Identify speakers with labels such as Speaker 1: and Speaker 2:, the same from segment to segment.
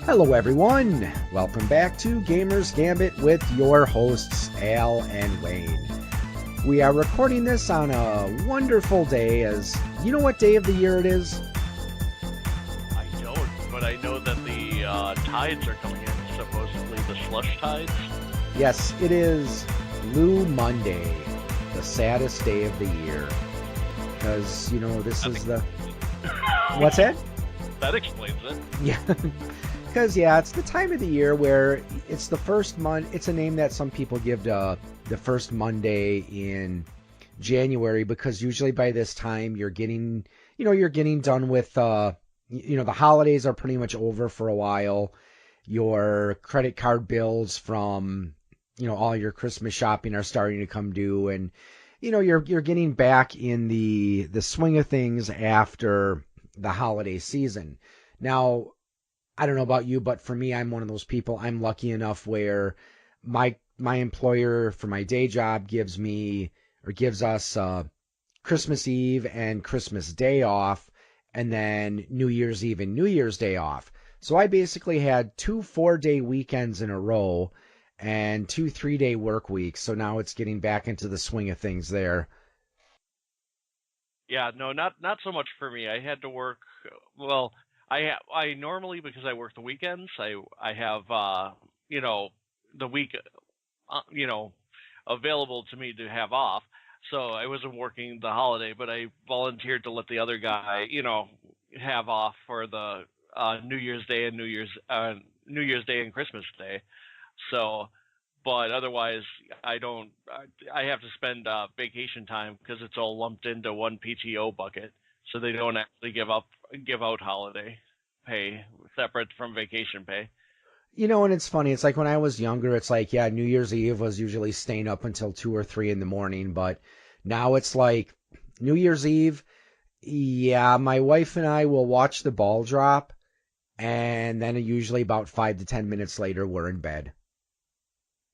Speaker 1: Hello everyone! Welcome back to Gamers Gambit with your hosts Al and Wayne. We are recording this on a wonderful day as... You know what day of the year it is?
Speaker 2: I don't, but I know that the tides are coming in, supposedly the slush tides.
Speaker 1: Yes, it is Blue Monday, the saddest day of the year. Because, this is the... What's that?
Speaker 2: That explains it.
Speaker 1: Yeah. Because, it's the time of the year where it's the first month. It's a name that some people give to the first Monday in January, because usually by this time you're getting done with, the holidays are pretty much over for a while. Your credit card bills from, all your Christmas shopping are starting to come due, and, you're getting back in the swing of things after the holiday season. Now, I don't know about you, but for me, I'm one of those people. I'm lucky enough where my employer for my day job gives us Christmas Eve and Christmas Day off, and then New Year's Eve and New Year's Day off. So I basically had 2 4-day weekends in a row and 2 3-day work weeks. So now it's getting back into the swing of things there.
Speaker 2: Yeah, no, not so much for me. I had to work. Well, I normally, because I work the weekends, I have the week available to me to have off. So I wasn't working the holiday, but I volunteered to let the other guy have off for the New Year's Day and New Year's Day and Christmas Day. So, but otherwise, I have to spend vacation time because it's all lumped into one PTO bucket. So they don't actually give out holiday pay separate from vacation pay.
Speaker 1: And it's funny. It's like when I was younger, it's like, New Year's Eve was usually staying up until 2 or 3 in the morning. But now it's like New Year's Eve. Yeah, my wife and I will watch the ball drop. And then usually about 5 to 10 minutes later, we're in bed.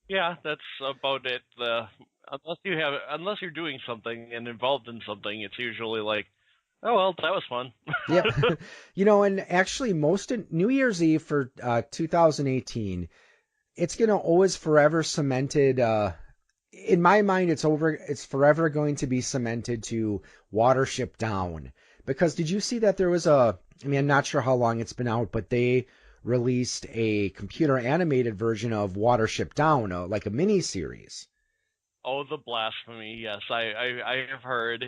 Speaker 2: Yeah, that's about it. Unless you're doing something and involved in something, it's usually like, oh, well, that was fun.
Speaker 1: Yep. And actually New Year's Eve for 2018, it's going to always forever cemented, in my mind, it's forever going to be cemented to Watership Down. Because did you see that there was I'm not sure how long it's been out, but they released a computer animated version of Watership Down, like a mini series.
Speaker 2: Oh, the blasphemy. Yes, I have heard.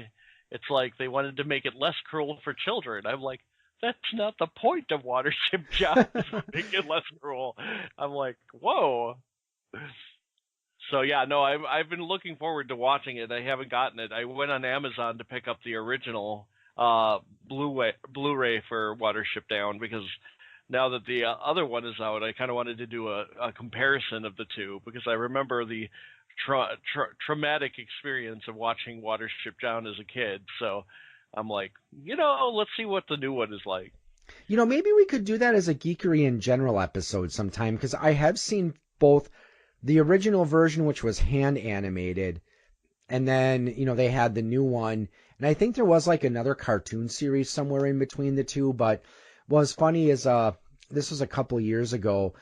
Speaker 2: It's like they wanted to make it less cruel for children. I'm like, that's not the point of Watership Down, to make it less cruel. I'm like, whoa. So yeah, no, I've been looking forward to watching it. I haven't gotten it. I went on Amazon to pick up the original Blu-ray for Watership Down, because now that the other one is out, I kind of wanted to do a comparison of the two, because I remember the traumatic experience of watching Watership Down as a kid. So I'm like, let's see what the new one is like.
Speaker 1: Maybe we could do that as a Geekery in General episode sometime, because I have seen both the original version, which was hand animated, and then, they had the new one. And I think there was like another cartoon series somewhere in between the two. But what's funny is this was a couple years ago,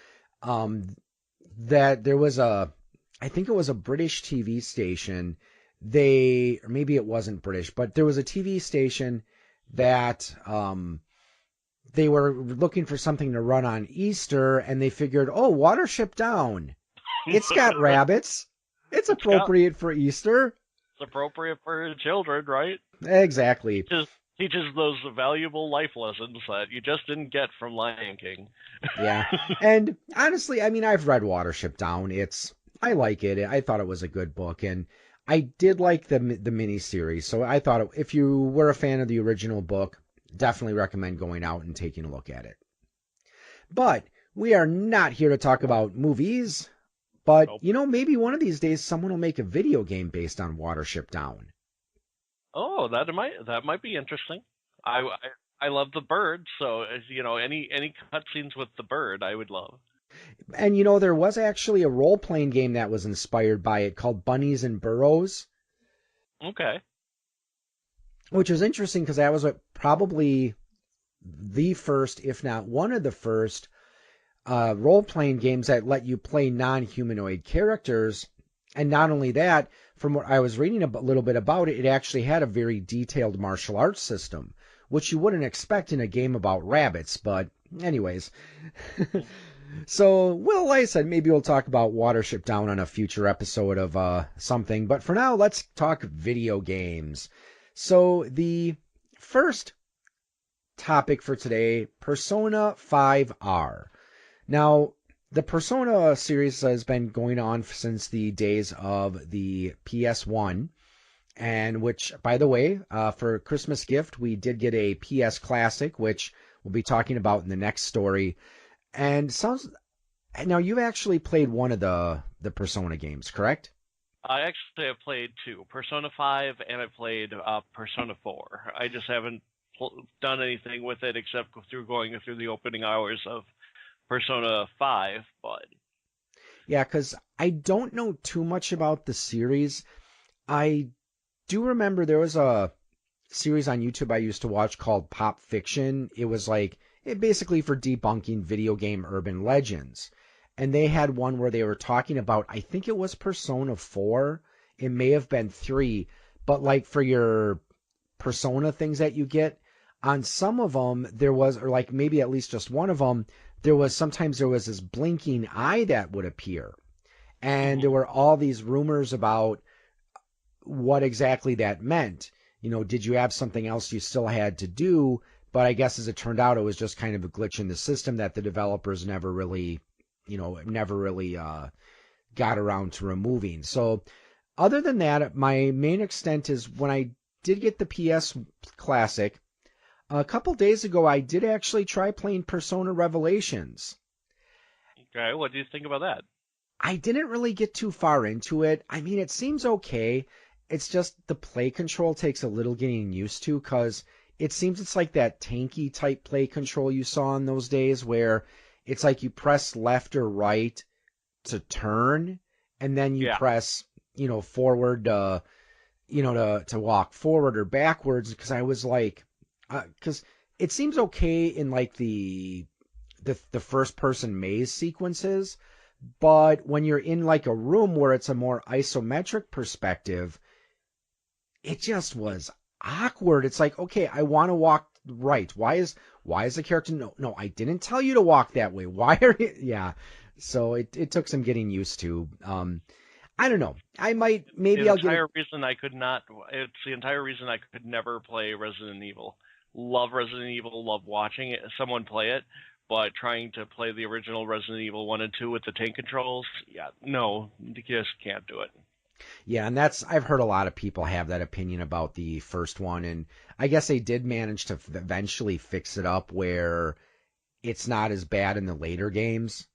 Speaker 1: that there was I think it was a British TV station. Or maybe it wasn't British, but there was a TV station that they were looking for something to run on Easter, and they figured, Watership Down. It's got rabbits. It's appropriate for Easter.
Speaker 2: It's appropriate for children, right?
Speaker 1: Exactly.
Speaker 2: Just teaches those valuable life lessons that you just didn't get from Lion King.
Speaker 1: Yeah. And honestly, I've read Watership Down. I like it. I thought it was a good book, and I did like the mini series. So I thought if you were a fan of the original book, definitely recommend going out and taking a look at it. But we are not here to talk about movies. But,
Speaker 2: Nope.
Speaker 1: Maybe one of these days someone will make a video game based on Watership Down.
Speaker 2: Oh, that might be interesting. I love the bird, so any cutscenes with the bird I would love.
Speaker 1: And there was actually a role-playing game that was inspired by it called Bunnies and Burrows.
Speaker 2: Okay.
Speaker 1: which was interesting because that was probably the first, if not one of the first, role-playing games that let you play non-humanoid characters. And not only that, from what I was reading a little bit about it, it actually had a very detailed martial arts system, which you wouldn't expect in a game about rabbits. But anyways, so well, like I said, maybe we'll talk about Watership Down on a future episode of something. But for now, let's talk video games. So the first topic for today, Persona 5R. Now, the Persona series has been going on since the days of the PS1, and which, by the way, for Christmas gift, we did get a PS Classic, which we'll be talking about in the next story. And sounds now you've actually played one of the Persona games, correct?
Speaker 2: I actually have played two, Persona 5 and I played Persona 4. I just haven't done anything with it except going through the opening hours of Persona 5, but
Speaker 1: Yeah, because I don't know too much about the series. I do remember there was a series on YouTube I used to watch called Pop Fiction. It was like it basically for debunking video game urban legends. And they had one where they were talking about, I think it was Persona 4. It may have been 3, but like for your Persona things that you get, on some of them there was, or like maybe at least just one of them, sometimes there was this blinking eye that would appear. And there
Speaker 2: mhm.
Speaker 1: were all these rumors about what exactly that meant. Did you have something else you still had to do? But I guess as it turned out, it was just kind of a glitch in the system that the developers never really got around to removing. So other than that, my main extent is when I did get the PS Classic, a couple days ago, I did actually try playing Persona Revelations.
Speaker 2: Okay, what do you think about that?
Speaker 1: I didn't really get too far into it. I mean, it seems okay. It's just the play control takes a little getting used to because it seems it's like that tanky type play control you saw in those days where it's like you press left or right to turn and then you
Speaker 2: Yeah,
Speaker 1: press, forward to walk forward or backwards because I was like, because it seems okay in like the first person maze sequences, but when you're in like a room where it's a more isometric perspective, it just was awkward. It's like, okay, I want to walk right. Why is the character no, I didn't tell you to walk that way. Why are you yeah. So it took some getting used to. I don't know. I might
Speaker 2: the
Speaker 1: maybe I'll get it.
Speaker 2: entire reason I could not, it's the entire reason I could never play Resident Evil. Love Resident Evil, love watching someone play it, but trying to play the original Resident Evil 1 and 2 with the tank controls, yeah, no, you just can't do it.
Speaker 1: Yeah, and I've heard a lot of people have that opinion about the first one, and I guess they did manage to eventually fix it up where it's not as bad in the later games.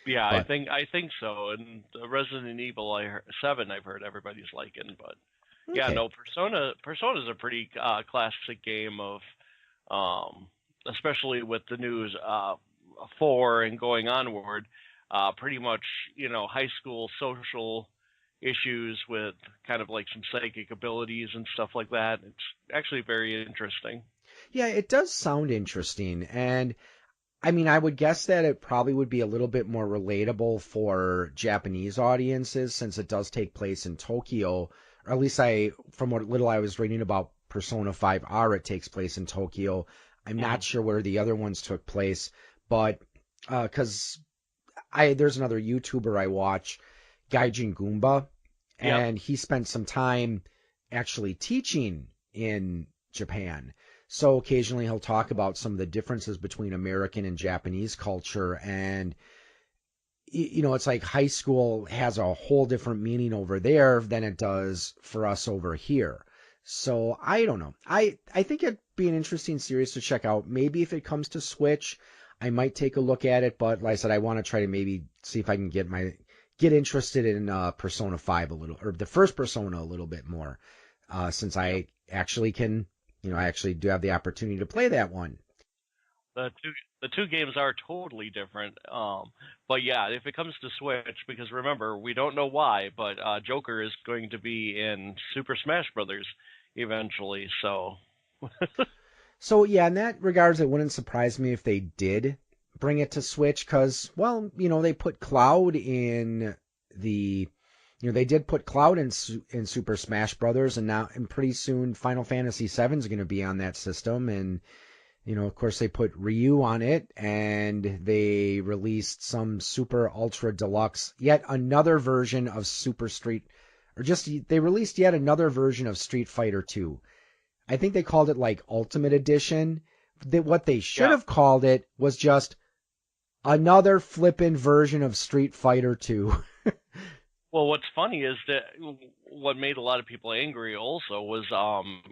Speaker 2: Yeah, I
Speaker 1: But
Speaker 2: think I think so. And the Resident Evil 7, I've heard everybody's liking, but yeah,
Speaker 1: okay,
Speaker 2: no, Persona's a pretty classic game of, um, especially with the news 4 and going onward, pretty much high school social issues with kind of like some psychic abilities and stuff like that. It's actually very interesting.
Speaker 1: yeah, it does sound interesting, and I mean, I would guess that it probably would be a little bit more relatable for Japanese audiences since it does take place in Tokyo, or at least from what little I was reading about Persona 5R, it takes place in Tokyo. I'm not
Speaker 2: Mhm.
Speaker 1: sure where the other ones took place, but because there's another YouTuber I watch, Gaijin Goomba,
Speaker 2: Yep.
Speaker 1: and he spent some time actually teaching in Japan. So occasionally he'll talk about some of the differences between American and Japanese culture. And, it's like high school has a whole different meaning over there than it does for us over here. So I don't know. I think it'd be an interesting series to check out. Maybe if it comes to Switch, I might take a look at it. But like I said, I want to try to maybe see if I can get interested in Persona 5 a little, or the first Persona a little bit more, since
Speaker 2: Yep.
Speaker 1: I actually can, I actually do have the opportunity to play that one.
Speaker 2: The two. the two games are totally different. But yeah, if it comes to Switch, because remember, we don't know why, but Joker is going to be in Super Smash Brothers eventually. So
Speaker 1: So yeah, in that regards, it wouldn't surprise me if they did bring it to Switch because, well, they put Cloud in the, they did put Cloud in Super Smash Brothers, and pretty soon Final Fantasy VII is going to be on that system, and of course they put Ryu on it, and they released some Super Ultra Deluxe, yet another version of Super Street, or just they released yet another version of Street Fighter 2. I think they called it like Ultimate Edition. What they should
Speaker 2: yeah.
Speaker 1: have called it was just another flippin' version of Street Fighter 2.
Speaker 2: Well, what's funny is that what made a lot of people angry also was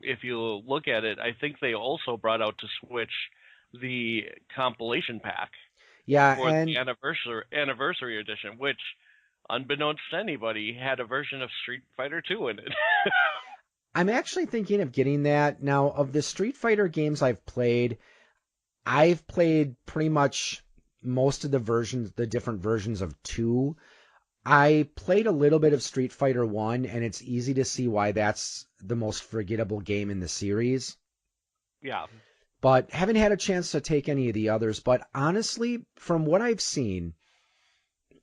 Speaker 2: if you look at it, I think they also brought out to Switch the compilation pack
Speaker 1: Yeah,
Speaker 2: for the
Speaker 1: and
Speaker 2: anniversary edition, which, unbeknownst to anybody, had a version of Street Fighter 2 in it.
Speaker 1: I'm actually thinking of getting that. Now, of the Street Fighter games I've played pretty much most of the different versions of 2. I played a little bit of Street Fighter 1, and it's easy to see why that's the most forgettable game in the series.
Speaker 2: Yeah.
Speaker 1: But haven't had a chance to take any of the others. But honestly, from what I've seen,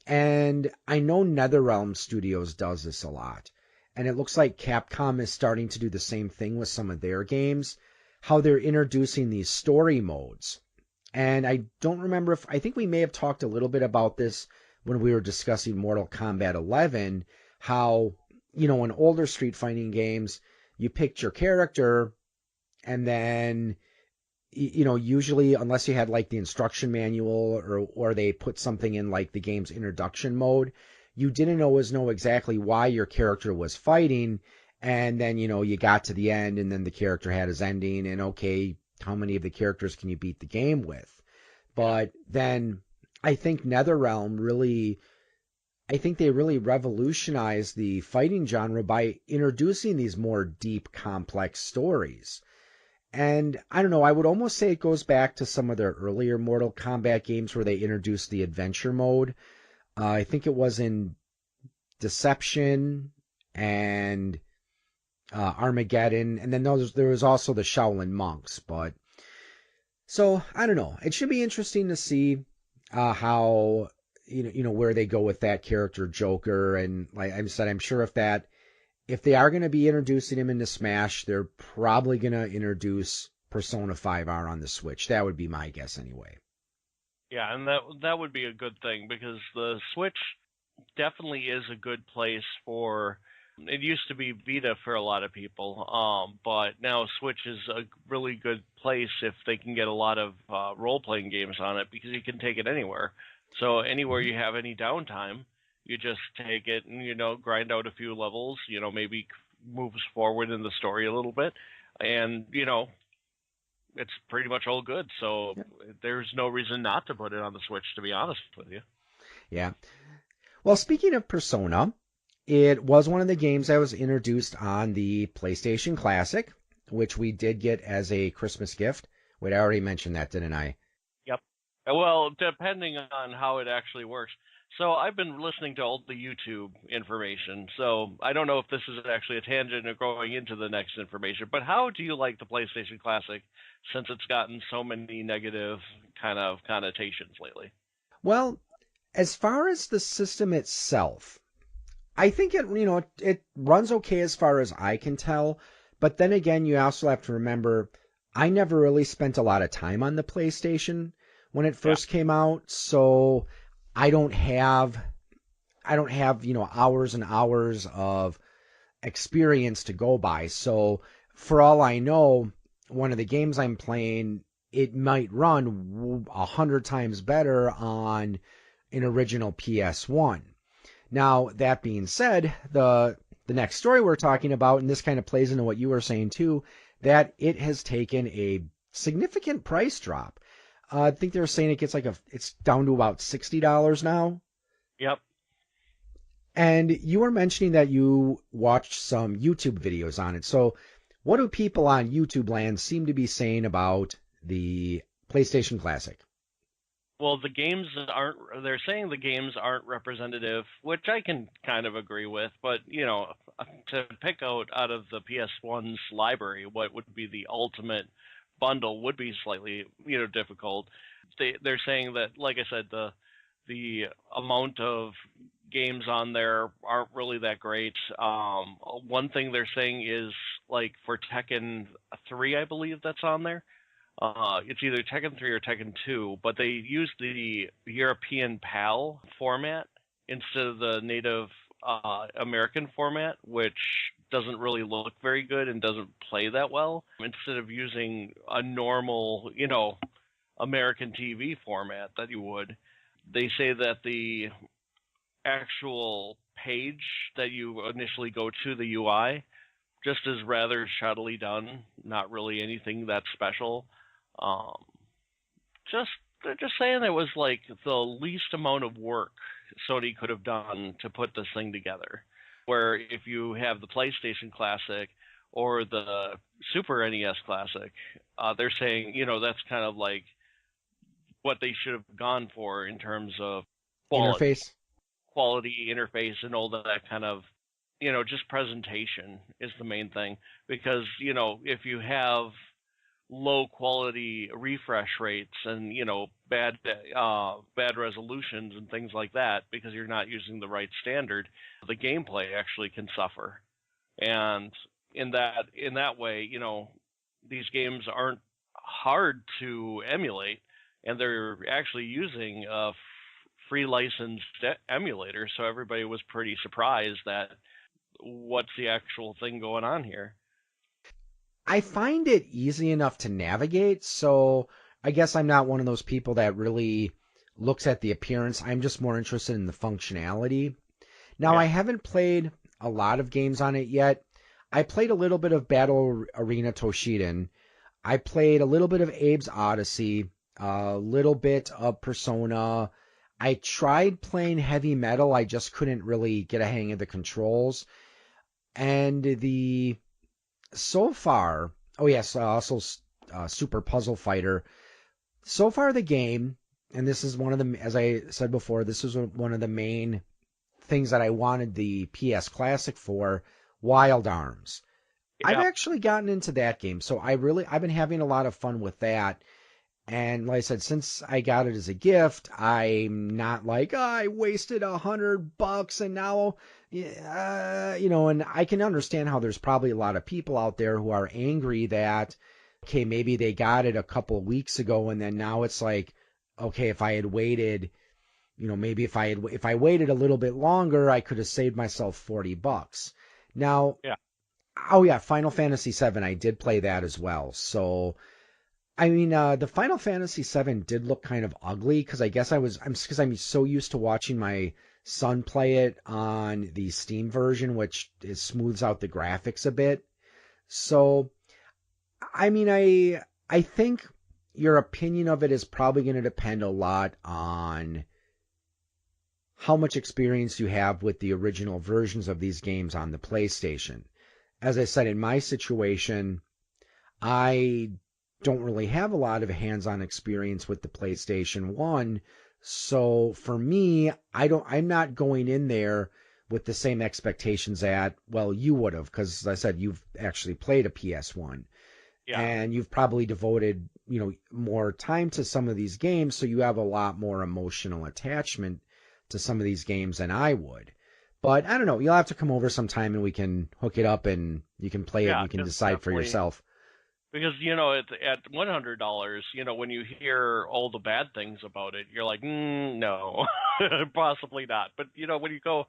Speaker 1: and I know NetherRealm Studios does this a lot, and it looks like Capcom is starting to do the same thing with some of their games, how they're introducing these story modes. And I don't remember I think we may have talked a little bit about this when we were discussing Mortal Kombat 11, how, in older Street Fighting games, you picked your character, and then, usually, unless you had like the instruction manual or they put something in like the game's introduction mode, you didn't always know exactly why your character was fighting. And then, you got to the end, and then the character had his ending, and okay, how many of the characters can you beat the game with?
Speaker 2: Yeah.
Speaker 1: But then I think NetherRealm I think they really revolutionized the fighting genre by introducing these more deep, complex stories. And I don't know, I would almost say it goes back to some of their earlier Mortal Kombat games where they introduced the adventure mode. I think it was in Deception and Armageddon, and then there was also the Shaolin Monks. But so I don't know. It should be interesting to see how where they go with that character Joker, and like I said, I'm sure if they are going to be introducing him into Smash, they're probably going to introduce Persona 5R on the Switch. That would be my guess anyway.
Speaker 2: Yeah, and that would be a good thing because the Switch definitely is a good place for. It used to be Vita for a lot of people, but now Switch is a really good place if they can get a lot of role-playing games on it because you can take it anywhere. So anywhere
Speaker 1: Mhm.
Speaker 2: you have any downtime, you just take it and grind out a few levels. Maybe moves forward in the story a little bit, and it's pretty much all good. So
Speaker 1: Yeah.
Speaker 2: there's no reason not to put it on the Switch, to be honest with you.
Speaker 1: Yeah. Well, speaking of Persona, it was one of the games that was introduced on the PlayStation Classic, which we did get as a Christmas gift. Wait, I already mentioned that, didn't I?
Speaker 2: Yep. Well, depending on how it actually works. So I've been listening to all the YouTube information. So I don't know if this is actually a tangent or going into the next information, but how do you like the PlayStation Classic since it's gotten so many negative kind of connotations lately?
Speaker 1: Well, as far as the system itself, I think it runs okay as far as I can tell. But then again, you also have to remember, I never really spent a lot of time on the PlayStation when it
Speaker 2: Yeah.
Speaker 1: first came out, so I don't have hours and hours of experience to go by. So for all I know, one of the games I'm playing, it might run 100 times better on an original PS1. Now, that being said, the next story we're talking about, and this kind of plays into what you were saying too, that it has taken a significant price drop. I think they're saying it's down to about $60 now.
Speaker 2: Yep.
Speaker 1: And you were mentioning that you watched some YouTube videos on it. So, what do people on YouTube land seem to be saying about the PlayStation Classic?
Speaker 2: Well, the games aren't. They're saying the games aren't representative, which I can kind of agree with. But to pick out of the PS1's library what would be the ultimate bundle would be slightly difficult. They're saying that, like I said, the amount of games on there aren't really that great. One thing they're saying is like for Tekken 3, I believe that's on there. It's either Tekken 3 or Tekken 2, but they use the European PAL format instead of the native American format, which doesn't really look very good and doesn't play that well. Instead of using a normal, American TV format that you would, they say that the actual page that you initially go to, the UI, just is rather shoddily done. Not really anything that special. Um, just they're just saying it was like the least amount of work Sony could have done to put this thing together. Where if you have the PlayStation Classic or the Super NES Classic, they're saying that's kind of like what they should have gone for in terms of quality,
Speaker 1: Interface.
Speaker 2: quality interface, and all that kind of just presentation is the main thing. Because if you have low quality refresh rates and bad resolutions and things like that because you're not using the right standard, the gameplay actually can suffer. And in that way, these games aren't hard to emulate, and they're actually using a free licensed emulator. So everybody was pretty surprised that what's the actual thing going on here.
Speaker 1: I find it easy enough to navigate, so I guess I'm not one of those people that really looks at the appearance. I'm just more interested in the functionality. Now, I
Speaker 2: Yeah.
Speaker 1: haven't played a lot of games on it yet. I played a little bit of Battle Arena Toshiden. I played a little bit of Abe's Odyssey, a little bit of Persona. I tried playing Heavy Metal. I just couldn't really get a hang of the controls. And so far, oh yes, also Super Puzzle Fighter. So far, the game, and this is one of the, as I said before, this is one of the main things that I wanted the PS Classic for, Wild Arms. I've
Speaker 2: Yeah.
Speaker 1: actually gotten into that game, so I've been having a lot of fun with that. And like I said, since I got it as a gift, I'm not like, oh, I wasted $100 and now, and I can understand how there's probably a lot of people out there who are angry that, okay, maybe they got it a couple of weeks ago and then now it's like, okay, if I had waited, maybe if I waited a little bit longer, I could have saved myself $40. Now,
Speaker 2: Yeah.
Speaker 1: oh yeah, Final Fantasy VII, I did play that as well. So, I mean, the Final Fantasy VII did look kind of ugly because I guess because I'm so used to watching my son play it on the Steam version, which smooths out the graphics a bit. So, I mean, I think your opinion of it is probably going to depend a lot on how much experience you have with the original versions of these games on the PlayStation. As I said, in my situation, I don't really have a lot of hands-on experience with the PlayStation 1. So for me, I'm not going in there with the same expectations that, well, you would have, because as I said, you've actually played a PS1
Speaker 2: Yeah.
Speaker 1: and you've probably devoted, more time to some of these games. So you have a lot more emotional attachment to some of these games than I would. But I don't know. You'll have to come over sometime and we can hook it up and you can play it and
Speaker 2: Yeah.
Speaker 1: you can
Speaker 2: Because
Speaker 1: decide for
Speaker 2: definitely.
Speaker 1: yourself.
Speaker 2: Because at $100, when you hear all the bad things about it, you're like, no, possibly not. But when you go,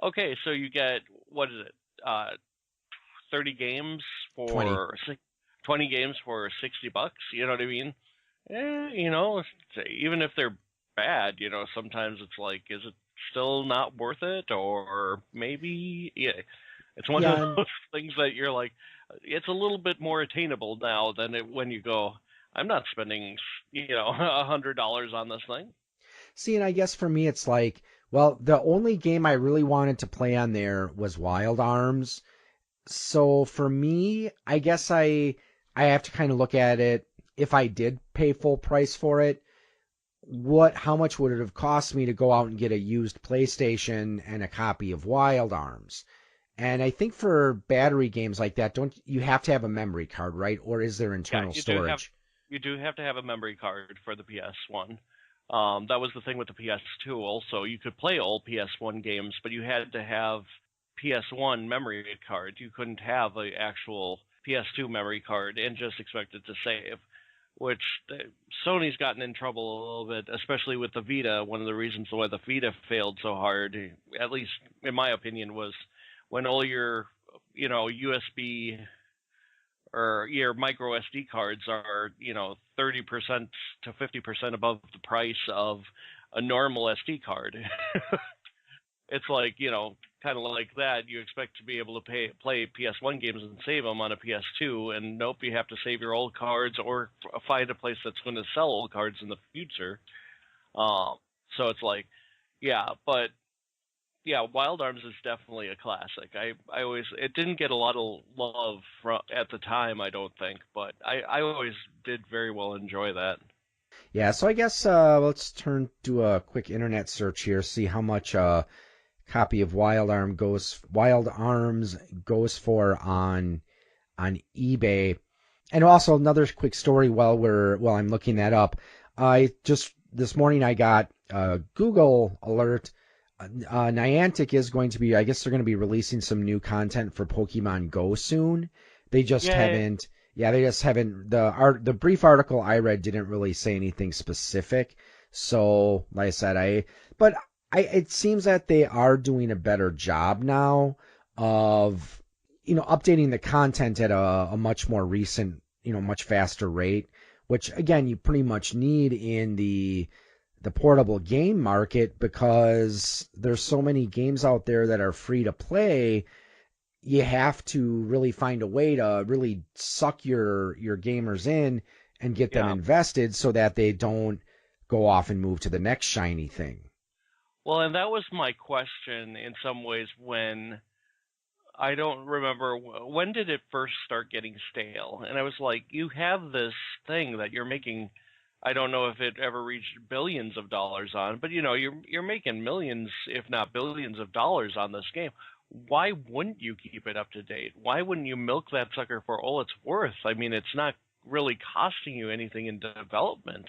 Speaker 2: okay, so you get, what is it, 30 games
Speaker 1: 20.
Speaker 2: for 20 games for $60. You know what I mean? Even if they're bad, sometimes it's like, is it still not worth it? Or maybe, yeah, it's one of
Speaker 1: Yeah, and
Speaker 2: those things that you're like, it's a little bit more attainable now than when you go, I'm not spending, $100 on this thing.
Speaker 1: see, and I guess for me it's like, well, the only game I really wanted to play on there was Wild Arms. So for me, I guess I have to kind of look at it if I did pay full price for it. how much would it have cost me to go out and get a used PlayStation and a copy of Wild Arms? And I think for battery games like that, don't you have to have a memory card, right? Or is there
Speaker 2: Yeah,
Speaker 1: internal storage?
Speaker 2: you do have to have a memory card for the PS1. That was the thing with the PS2 also. You could play old PS1 games, but you had to have PS1 memory card. You couldn't have a actual PS2 memory card and just expect it to save, which Sony's gotten in trouble a little bit, especially with the Vita. One of the reasons why the Vita failed so hard, at least in my opinion, was when all your, USB or your micro SD cards are, 30% to 50% above the price of a normal SD card. It's like, kind of like that. You expect to be able to play PS1 games and save them on a PS2, and nope, you have to save your old cards or find a place that's going to sell old cards in the future. So it's like, yeah, but yeah, Wild Arms is definitely a classic. I always it didn't get a lot of love at the time, I don't think, but I always did very well enjoy that.
Speaker 1: Yeah, so I guess let's do a quick internet search here, see how much copy of Wild Arms goes for on eBay. And also another quick story while I'm looking that up. I just this morning I got a Google alert. Niantic is going to be, I guess they're going to be releasing some new content for Pokemon Go soon. They just
Speaker 2: Yay!
Speaker 1: haven't, yeah, they just haven't, the brief article I read didn't really say anything specific. So, like I said, it seems that they are doing a better job now of, updating the content at a much more recent, much faster rate, which again, you pretty much need in the portable game market because there's so many games out there that are free to play. You have to really find a way to really suck your gamers in and get them
Speaker 2: Yeah.
Speaker 1: invested so that they don't go off and move to the next shiny thing.
Speaker 2: Well, and that was my question in some ways when I don't remember when did it first start getting stale? And I was like, you have this thing that you're making. I don't know if it ever reached billions of dollars on, but you're making millions, if not billions of dollars on this game. Why wouldn't you keep it up to date? Why wouldn't you milk that sucker for all it's worth? I mean, it's not really costing you anything in development.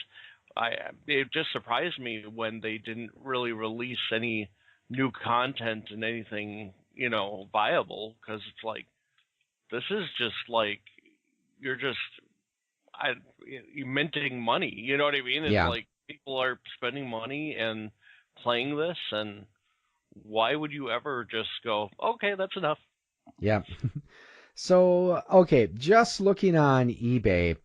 Speaker 2: It just surprised me when they didn't really release any new content and anything, viable, because it's like this is just like you're just I you minting money. You know what I mean? It's
Speaker 1: Yeah,
Speaker 2: like people are spending money and playing this, and why would you ever just go, okay, that's enough?
Speaker 1: yeah. So, okay, just looking on eBay,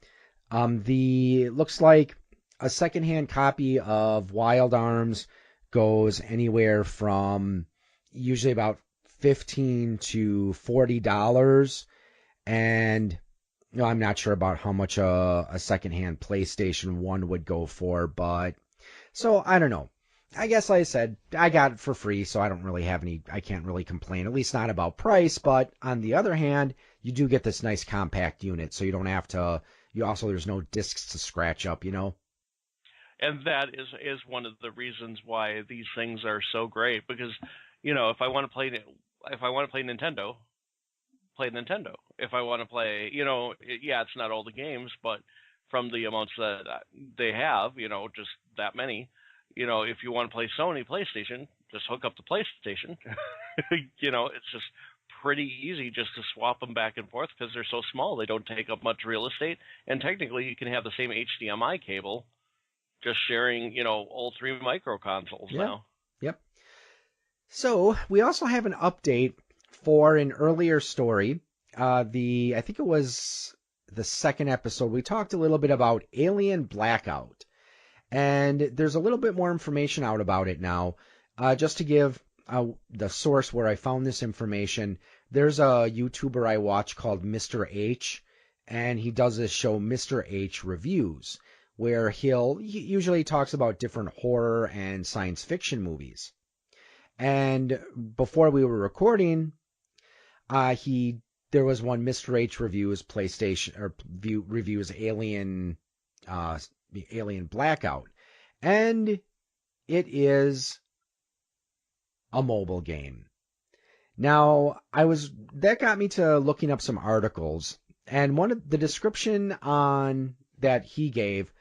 Speaker 1: the looks like a secondhand copy of Wild Arms goes anywhere from usually about $15 to $40, and I'm not sure about how much a secondhand PlayStation 1 would go for, but so I don't know. I guess, like I said, I got it for free, so I can't really complain, at least not about price. But on the other hand, you do get this nice compact unit, so you don't have to, there's no discs to scratch up.
Speaker 2: And that is one of the reasons why these things are so great, because if I want to play Nintendo, play Nintendo. If I want to play, yeah, it's not all the games, but from the amounts that they have, just that many, if you want to play Sony PlayStation, just hook up the PlayStation. It's just pretty easy just to swap them back and forth because they're so small. They don't take up much real estate, and technically you can have the same HDMI cable, just sharing, all three micro consoles
Speaker 1: Yeah.
Speaker 2: now.
Speaker 1: Yep. So we also have an update for an earlier story. I think it was the second episode. We talked a little bit about Alien Blackout. And there's a little bit more information out about it now. Just to give the source where I found this information, there's a YouTuber I watch called Mr. H, and he does this show, Mr. H Reviews, where he usually talks about different horror and science fiction movies. And before we were recording, there was one Mr. H reviews PlayStation or reviews uh, Alien Blackout. And it is a mobile game. Now, that got me to looking up some articles, and one of the description on that he gave,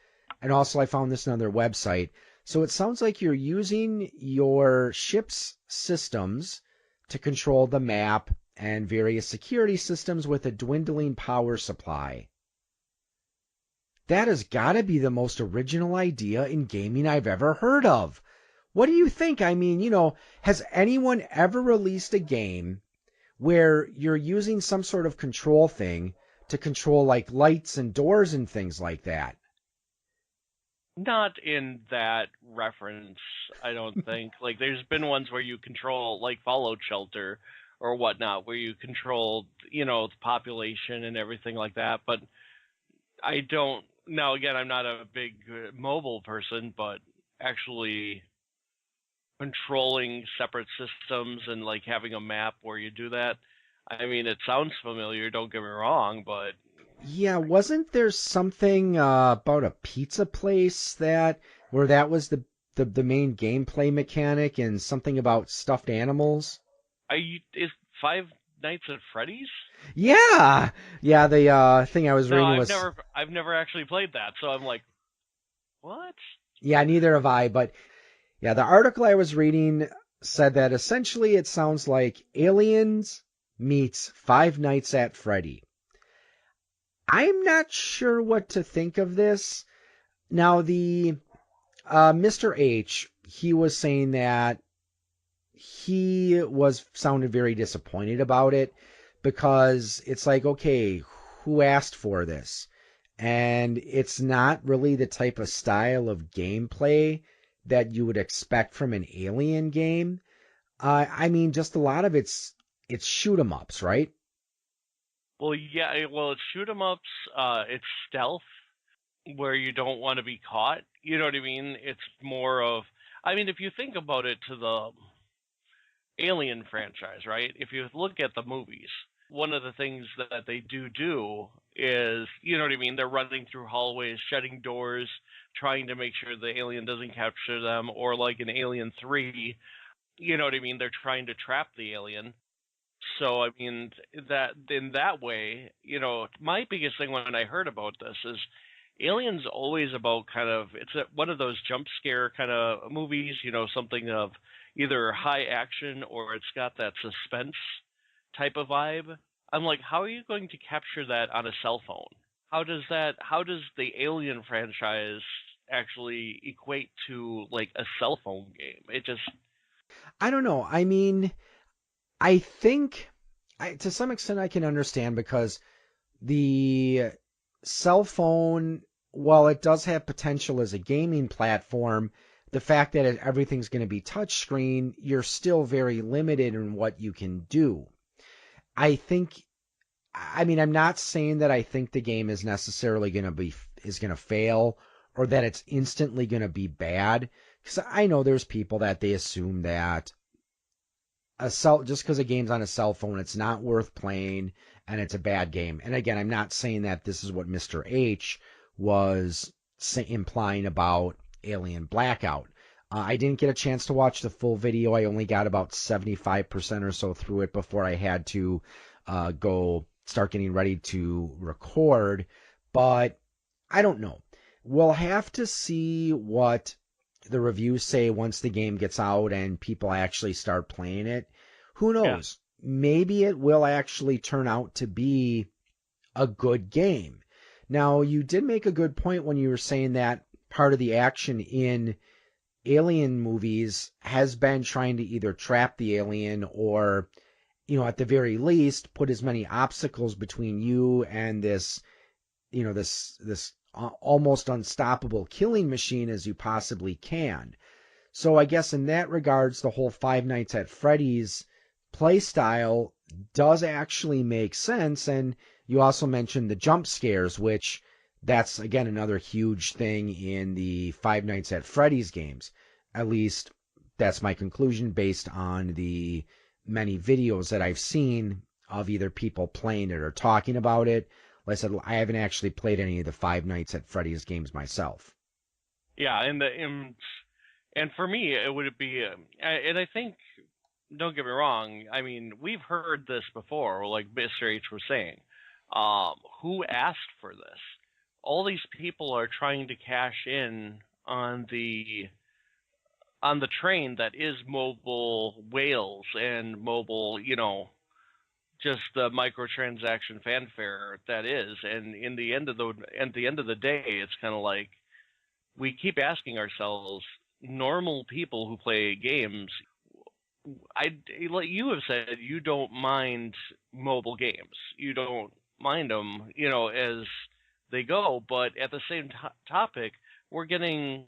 Speaker 1: and also I found this on their website. So it sounds like you're using your ship's systems to control the map and various security systems with a dwindling power supply. That has got to be the most original idea in gaming I've ever heard of. What do you think? I mean, has anyone ever released a game where you're using some sort of control thing to control like lights and doors and things like that?
Speaker 2: Not in that reference, I don't think. Like, there's been ones where you control, like Fallout Shelter or whatnot, where you control, the population and everything like that. But I don't. Now, again, I'm not a big mobile person, but actually controlling separate systems and like having a map where you do that. I mean, it sounds familiar, don't get me wrong, but
Speaker 1: Yeah, wasn't there something about a pizza place where that was the main gameplay mechanic and something about stuffed animals?
Speaker 2: is Five Nights at Freddy's?
Speaker 1: Yeah. Yeah, the thing I was
Speaker 2: No,
Speaker 1: reading was
Speaker 2: I've never actually played that, so I'm like, what?
Speaker 1: yeah, neither have I, but yeah, the article I was reading said that essentially it sounds like Aliens meets Five Nights at Freddy. I'm not sure what to think of this. Now, the Mr. H, he was saying that sounded very disappointed about it because it's like, okay, who asked for this? And it's not really the type of style of gameplay that you would expect from an Alien game. I mean, just a lot of it's shoot 'em ups, right?
Speaker 2: Well, yeah, well, it's shoot 'em ups, it's stealth where you don't want to be caught. You know what I mean? It's more of, I mean, if you think about it to the Alien franchise, right? If you look at the movies, one of the things that they do is, you know what I mean? They're running through hallways, shutting doors, trying to make sure the alien doesn't capture them, or like in Alien 3, you know what I mean? They're trying to trap the alien. So I mean that in that way, my biggest thing when I heard about this is Alien's always about kind of one of those jump scare kind of movies, something of either high action or it's got that suspense type of vibe. I'm like, how are you going to capture that on a cell phone? How does the Alien franchise actually equate to like a cell phone game? It just
Speaker 1: I don't know. I mean, I think to some extent I can understand because the cell phone, while it does have potential as a gaming platform, the fact that everything's going to be touchscreen, you're still very limited in what you can do. I mean, I'm not saying that I think the game is necessarily is going to fail or that it's instantly going to be bad, because I know there's people that they assume that just because a game's on a cell phone, it's not worth playing and it's a bad game. And again, I'm not saying that this is what Mr. H was implying about Alien Blackout. I didn't get a chance to watch the full video. I only got about 75% or so through it before I had to go start getting ready to record. But I don't know. We'll have to see what the reviews say once the game gets out and people actually start playing it. Who
Speaker 2: yeah.
Speaker 1: knows? Maybe it will actually turn out to be a good game. Now, you did make a good point when you were saying that part of the action in Alien movies has been trying to either trap the alien or, at the very least, put as many obstacles between you and this almost unstoppable killing machine as you possibly can. So I guess in that regards, the whole Five Nights at Freddy's play style does actually make sense. And you also mentioned the jump scares, which that's, again, another huge thing in the Five Nights at Freddy's games. At least that's my conclusion based on the many videos that I've seen of either people playing it or talking about it. Like I said, I haven't actually played any of the Five Nights at Freddy's games myself.
Speaker 2: Yeah, and for me, it would be, and I think, don't get me wrong. I mean, we've heard this before, like Mr. H was saying. Who asked for this? All these people are trying to cash in on the train that is mobile whales and mobile, just the microtransaction fanfare that is. And at the end of the day, it's kind of like we keep asking ourselves, normal people who play games, I like you have said, you don't mind mobile games. You don't mind them, as they go. But at the same topic, we're getting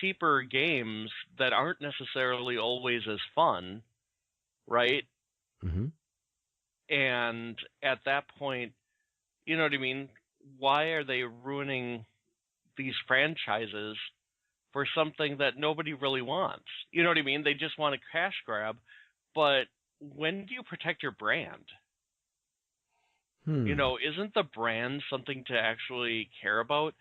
Speaker 2: cheaper games that aren't necessarily always as fun, right?
Speaker 1: Hmm.
Speaker 2: And at that point, you know what I mean? Why are they ruining these franchises for something that nobody really wants? You know what I mean? They just want a cash grab. But when do you protect your brand?
Speaker 1: Hmm.
Speaker 2: Isn't the brand something to actually care about?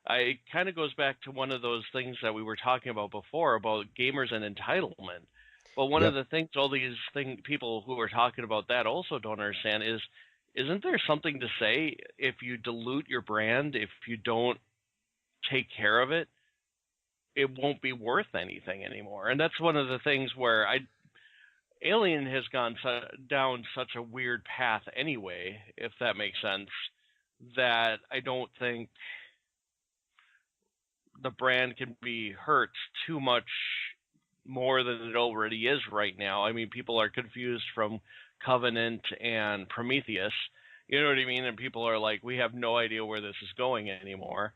Speaker 2: It kind of goes back to one of those things that we were talking about before about gamers and entitlement. But one of
Speaker 1: Yep.
Speaker 2: the things all these people who are talking about that also don't understand is, isn't there something to say if you dilute your brand, if you don't take care of it, it won't be worth anything anymore? And that's one of the things where Alien has gone down such a weird path anyway, if that makes sense, that I don't think the brand can be hurt too much more than it already is right now. I mean, people are confused from Covenant and Prometheus. You know what I mean? And people are like, we have no idea where this is going anymore.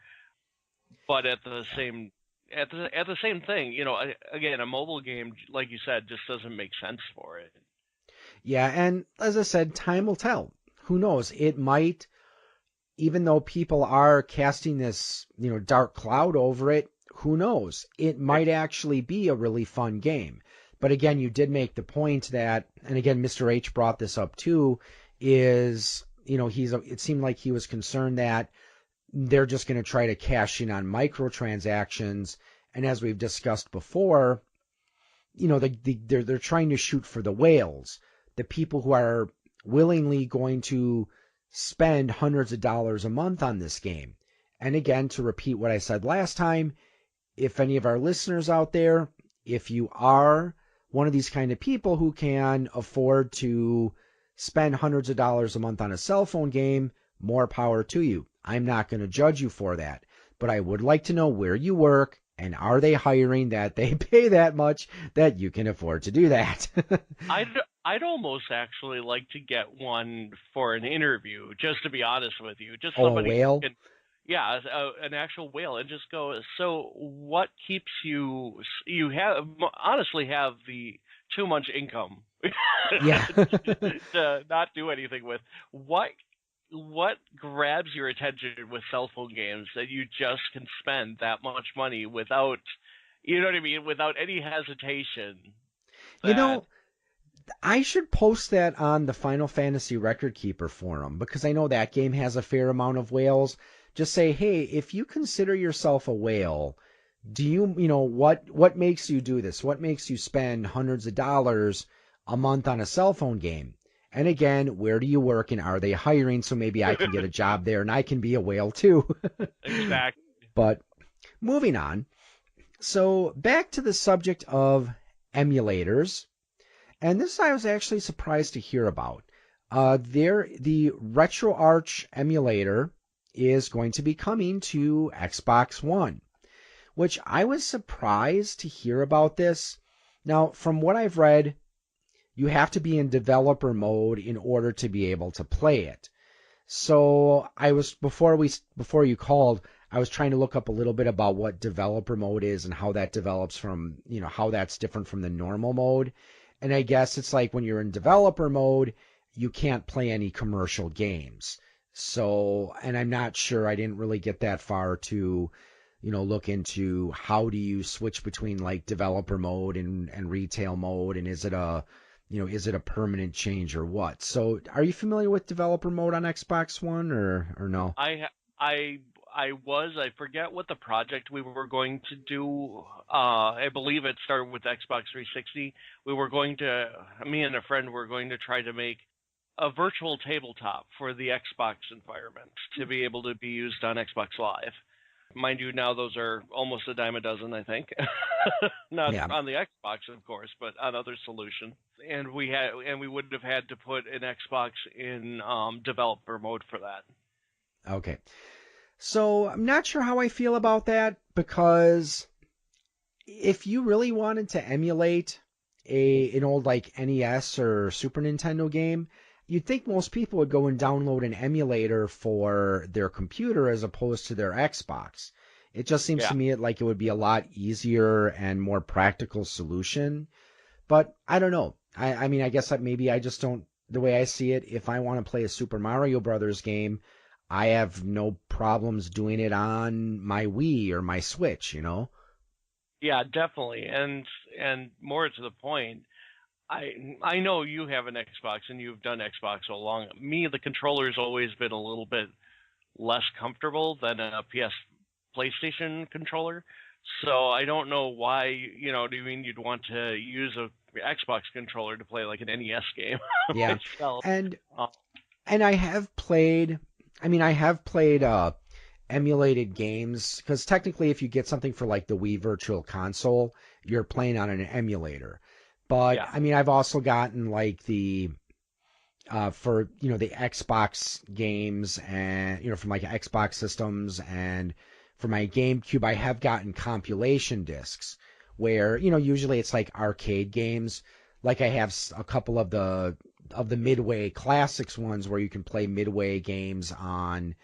Speaker 2: But at the same thing, again, a mobile game, like you said, just doesn't make sense for it.
Speaker 1: Yeah, and as I said, time will tell. Who knows? It might, even though people are casting this, dark cloud over it, who knows? It might actually be a really fun game. But again, you did make the point that, and again, Mr. H brought this up too, is, it seemed like he was concerned that they're just going to try to cash in on microtransactions. And as we've discussed before, they're trying to shoot for the whales, the people who are willingly going to spend hundreds of dollars a month on this game. And again, to repeat what I said last time, if any of our listeners out there, if you are one of these kind of people who can afford to spend hundreds of dollars a month on a cell phone game, more power to you. I'm not going to judge you for that, but I would like to know where you work and are they hiring that they pay that much that you can afford to do that.
Speaker 2: I'd almost actually like to get one for an interview, just to be honest with you. Just
Speaker 1: Oh, a
Speaker 2: somebody who
Speaker 1: whale?
Speaker 2: can, yeah, an actual whale, and just go, so what keeps you have honestly have the too much income
Speaker 1: Yeah.
Speaker 2: to not do anything with? What grabs your attention with cell phone games that you just can spend that much money without, you know what I mean, without any hesitation?
Speaker 1: you
Speaker 2: That
Speaker 1: know, I should post that on the Final Fantasy Record Keeper forum because I know that game has a fair amount of whales. Just say, hey, if you consider yourself a whale, do what makes you do this? What makes you spend hundreds of dollars a month on a cell phone game? And again, where do you work and are they hiring? So maybe I can get a job there and I can be a whale too.
Speaker 2: exact.
Speaker 1: But moving on. So back to the subject of emulators. And this I was actually surprised to hear about. The RetroArch emulator is going to be coming to Xbox One, which I was surprised to hear about this. Now, from what I've read, you have to be in developer mode in order to be able to play it. So I was before you called, I was trying to look up a little bit about what developer mode is and how that develops from, how that's different from the normal mode. And I guess it's like when you're in developer mode, you can't play any commercial games. So, and I'm not sure, I didn't really get that far to, look into how do you switch between like developer mode and retail mode, and is it a permanent change or what? So, are you familiar with developer mode on Xbox One or no?
Speaker 2: I I forget what the project we were going to do. I believe it started with Xbox 360. Me and a friend were going to try to make a virtual tabletop for the Xbox environment to be able to be used on Xbox Live. Mind you, now those are almost a dime a dozen, I think. Not
Speaker 1: Yeah.
Speaker 2: on the Xbox, of course, but on other solutions. And we would have had to put an Xbox in developer mode for that.
Speaker 1: Okay. So I'm not sure how I feel about that because if you really wanted to emulate an old like NES or Super Nintendo game, you'd think most people would go and download an emulator for their computer as opposed to their Xbox. It just seems
Speaker 2: Yeah.
Speaker 1: to me like it would be a lot easier and more practical solution. But I don't know. I mean, I guess that maybe I just don't. The way I see it, if I want to play a Super Mario Brothers game, I have no problems doing it on my Wii or my Switch.
Speaker 2: Yeah, definitely. And more to the point, I know you have an Xbox and you've done Xbox so long. Me, the controller's always been a little bit less comfortable than a PlayStation controller. So I don't know why, do you mean you'd want to use a Xbox controller to play like an NES game
Speaker 1: Yeah,
Speaker 2: myself?
Speaker 1: and
Speaker 2: Uh,
Speaker 1: and I have played. I mean, I have played emulated games because technically, if you get something for like the Wii Virtual Console, you're playing on an emulator. But
Speaker 2: yeah,
Speaker 1: I mean, I've also gotten like the for the Xbox games and from like Xbox systems and for my GameCube, I have gotten compilation discs where usually it's like arcade games. Like I have a couple of the Midway Classics ones where you can play Midway games on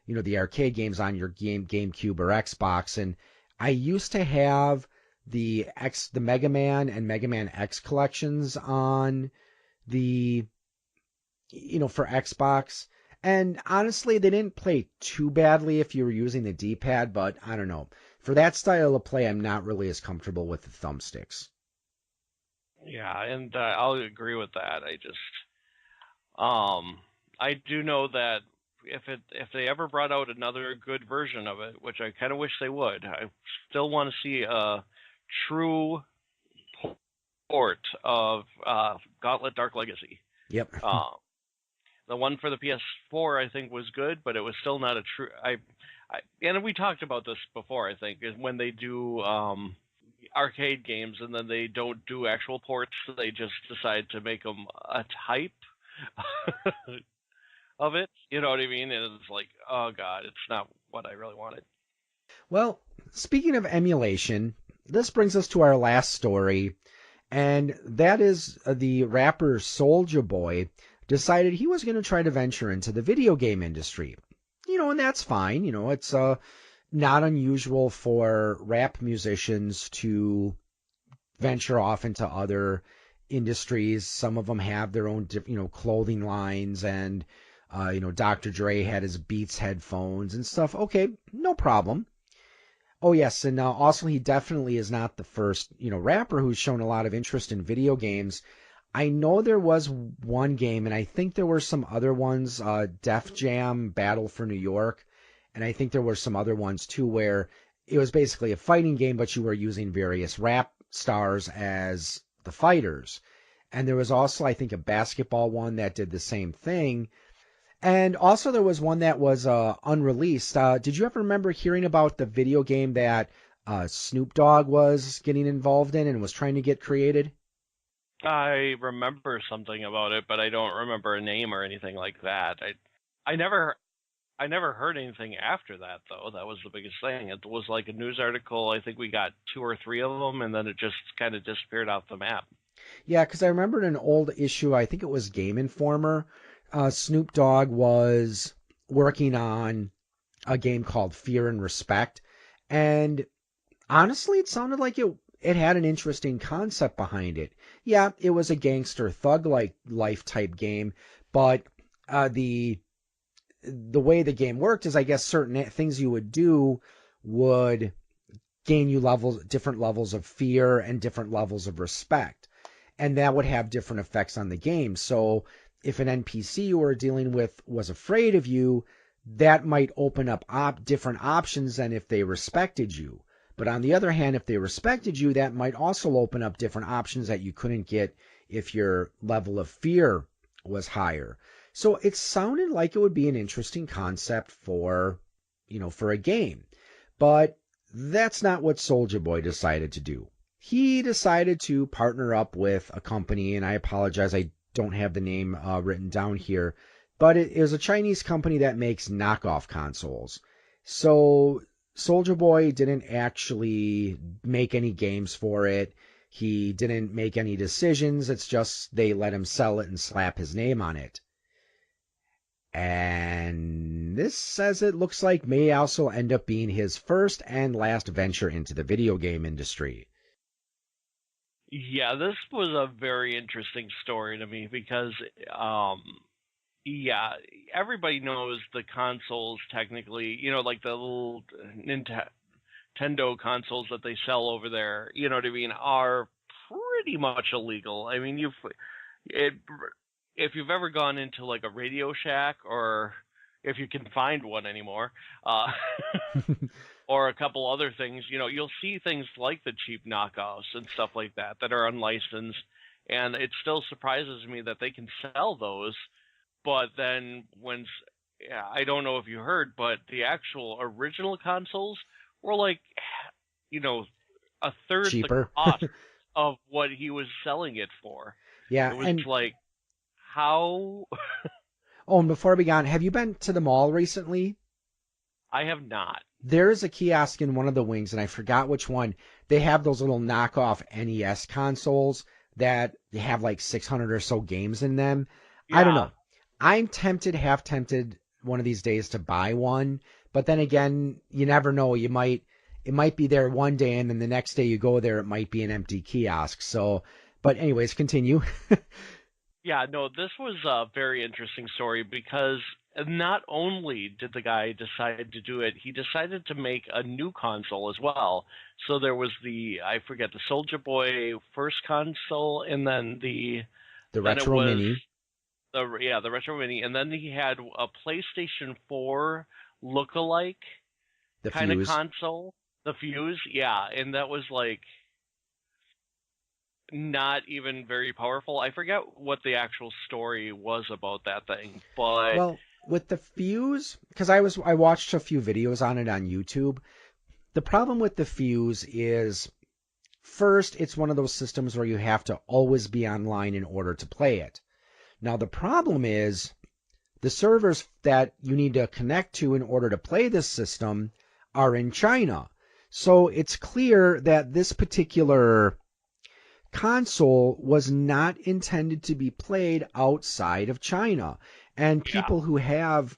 Speaker 1: the arcade games on your GameCube or Xbox. And I used to have the Mega Man and Mega Man X collections on the for Xbox. And honestly, they didn't play too badly if you were using the D-pad, but I don't know. For that style of play, I'm not really as comfortable with the thumbsticks.
Speaker 2: yeah, and I'll agree with that. Um, I do know that if they ever brought out another good version of it, which I kind of wish they would, I still want to see a true port of Gauntlet Dark Legacy.
Speaker 1: Yep.
Speaker 2: Uh, the one for the PS4 I think was good, but it was still not a true. And we talked about this before. I think is when they do arcade games and then they don't do actual ports, they just decide to make them a type of it. You know what I mean? And it's like, oh god, it's not what I really wanted.
Speaker 1: Well, speaking of emulation, this brings us to our last story, and that is the rapper Soulja Boy decided he was going to try to venture into the video game industry. And that's fine. It's not unusual for rap musicians to venture off into other industries. Some of them have their own, clothing lines, and Dr. Dre had his Beats headphones and stuff. Okay, no problem. Oh yes, and also he definitely is not the first, rapper who's shown a lot of interest in video games. I know there was one game, and I think there were some other ones, Def Jam Battle for New York, and I think there were some other ones too where it was basically a fighting game, but you were using various rap stars as the fighters. And there was also, I think, a basketball one that did the same thing. And also there was one that was unreleased. Did you ever remember hearing about the video game that Snoop Dogg was getting involved in and was trying to get created?
Speaker 2: I remember something about it, but I don't remember a name or anything like that. I never I never heard anything after that though. That was the biggest thing. It was like a news article. I think we got two or three of them, and then it just kind of disappeared off the map.
Speaker 1: Yeah, because I remember in an old issue, I think it was Game Informer, Snoop Dogg was working on a game called Fear and Respect. And honestly, it sounded like it had an interesting concept behind it. Yeah, it was a gangster thug like life type game, but the way the game worked is I guess certain things you would do would gain you different levels of fear and different levels of respect. And that would have different effects on the game. So if an NPC you were dealing with was afraid of you, that might open up different options than if they respected you. But on the other hand, if they respected you, that might also open up different options that you couldn't get if your level of fear was higher. So it sounded like it would be an interesting concept for, for a game. But that's not what Soulja Boy decided to do. He decided to partner up with a company, and I apologize, I don't have the name written down here, but it is a Chinese company that makes knockoff consoles. So Soulja Boy didn't actually make any games for it. He didn't make any decisions. It's just they let him sell it and slap his name on it. And this says it looks like may also end up being his first and last venture into the video game industry.
Speaker 2: Yeah, this was a very interesting story to me because, yeah, everybody knows the consoles technically, like the little Nintendo consoles that they sell over there, you know what I mean, are pretty much illegal. I mean, if you've ever gone into like a Radio Shack, or if you can find one anymore, or a couple other things, you'll see things like the cheap knockoffs and stuff like that that are unlicensed, and it still surprises me that they can sell those. But then yeah, I don't know if you heard, but the actual original consoles were like, a third the
Speaker 1: Cheaper.
Speaker 2: cost of what he was selling it for.
Speaker 1: Yeah,
Speaker 2: It was
Speaker 1: and
Speaker 2: like, how?
Speaker 1: oh, and before we go on, have you been to the mall recently?
Speaker 2: I have not.
Speaker 1: There's a kiosk in one of the wings, and I forgot which one. They have those little knockoff NES consoles that have like 600 or so games in them. I don't
Speaker 2: Yeah.
Speaker 1: know. I'm tempted, half tempted one of these days to buy one, but then again, you never know. It might be there one day, and then the next day you go there, it might be an empty kiosk. So, but anyways, continue.
Speaker 2: Yeah, no, this was a very interesting story because not only did the guy decide to do it, he decided to make a new console as well. So there was I forget, the Soulja Boy first console, and then
Speaker 1: The
Speaker 2: then it
Speaker 1: Retro
Speaker 2: was
Speaker 1: Mini,
Speaker 2: the Retro Mini, and then he had a PlayStation 4 look-alike
Speaker 1: the
Speaker 2: kind of
Speaker 1: Fuse.
Speaker 2: console, the Fuse, yeah, and that was like not even very powerful. I forget what the actual story was about that thing, but
Speaker 1: Well, with the Fuse, because I watched a few videos on it on YouTube. The problem with the Fuse is, first, it's one of those systems where you have to always be online in order to play it. Now, the problem is the servers that you need to connect to in order to play this system are in China. So it's clear that this particular console was not intended to be played outside of China. And
Speaker 2: yeah,
Speaker 1: people who have,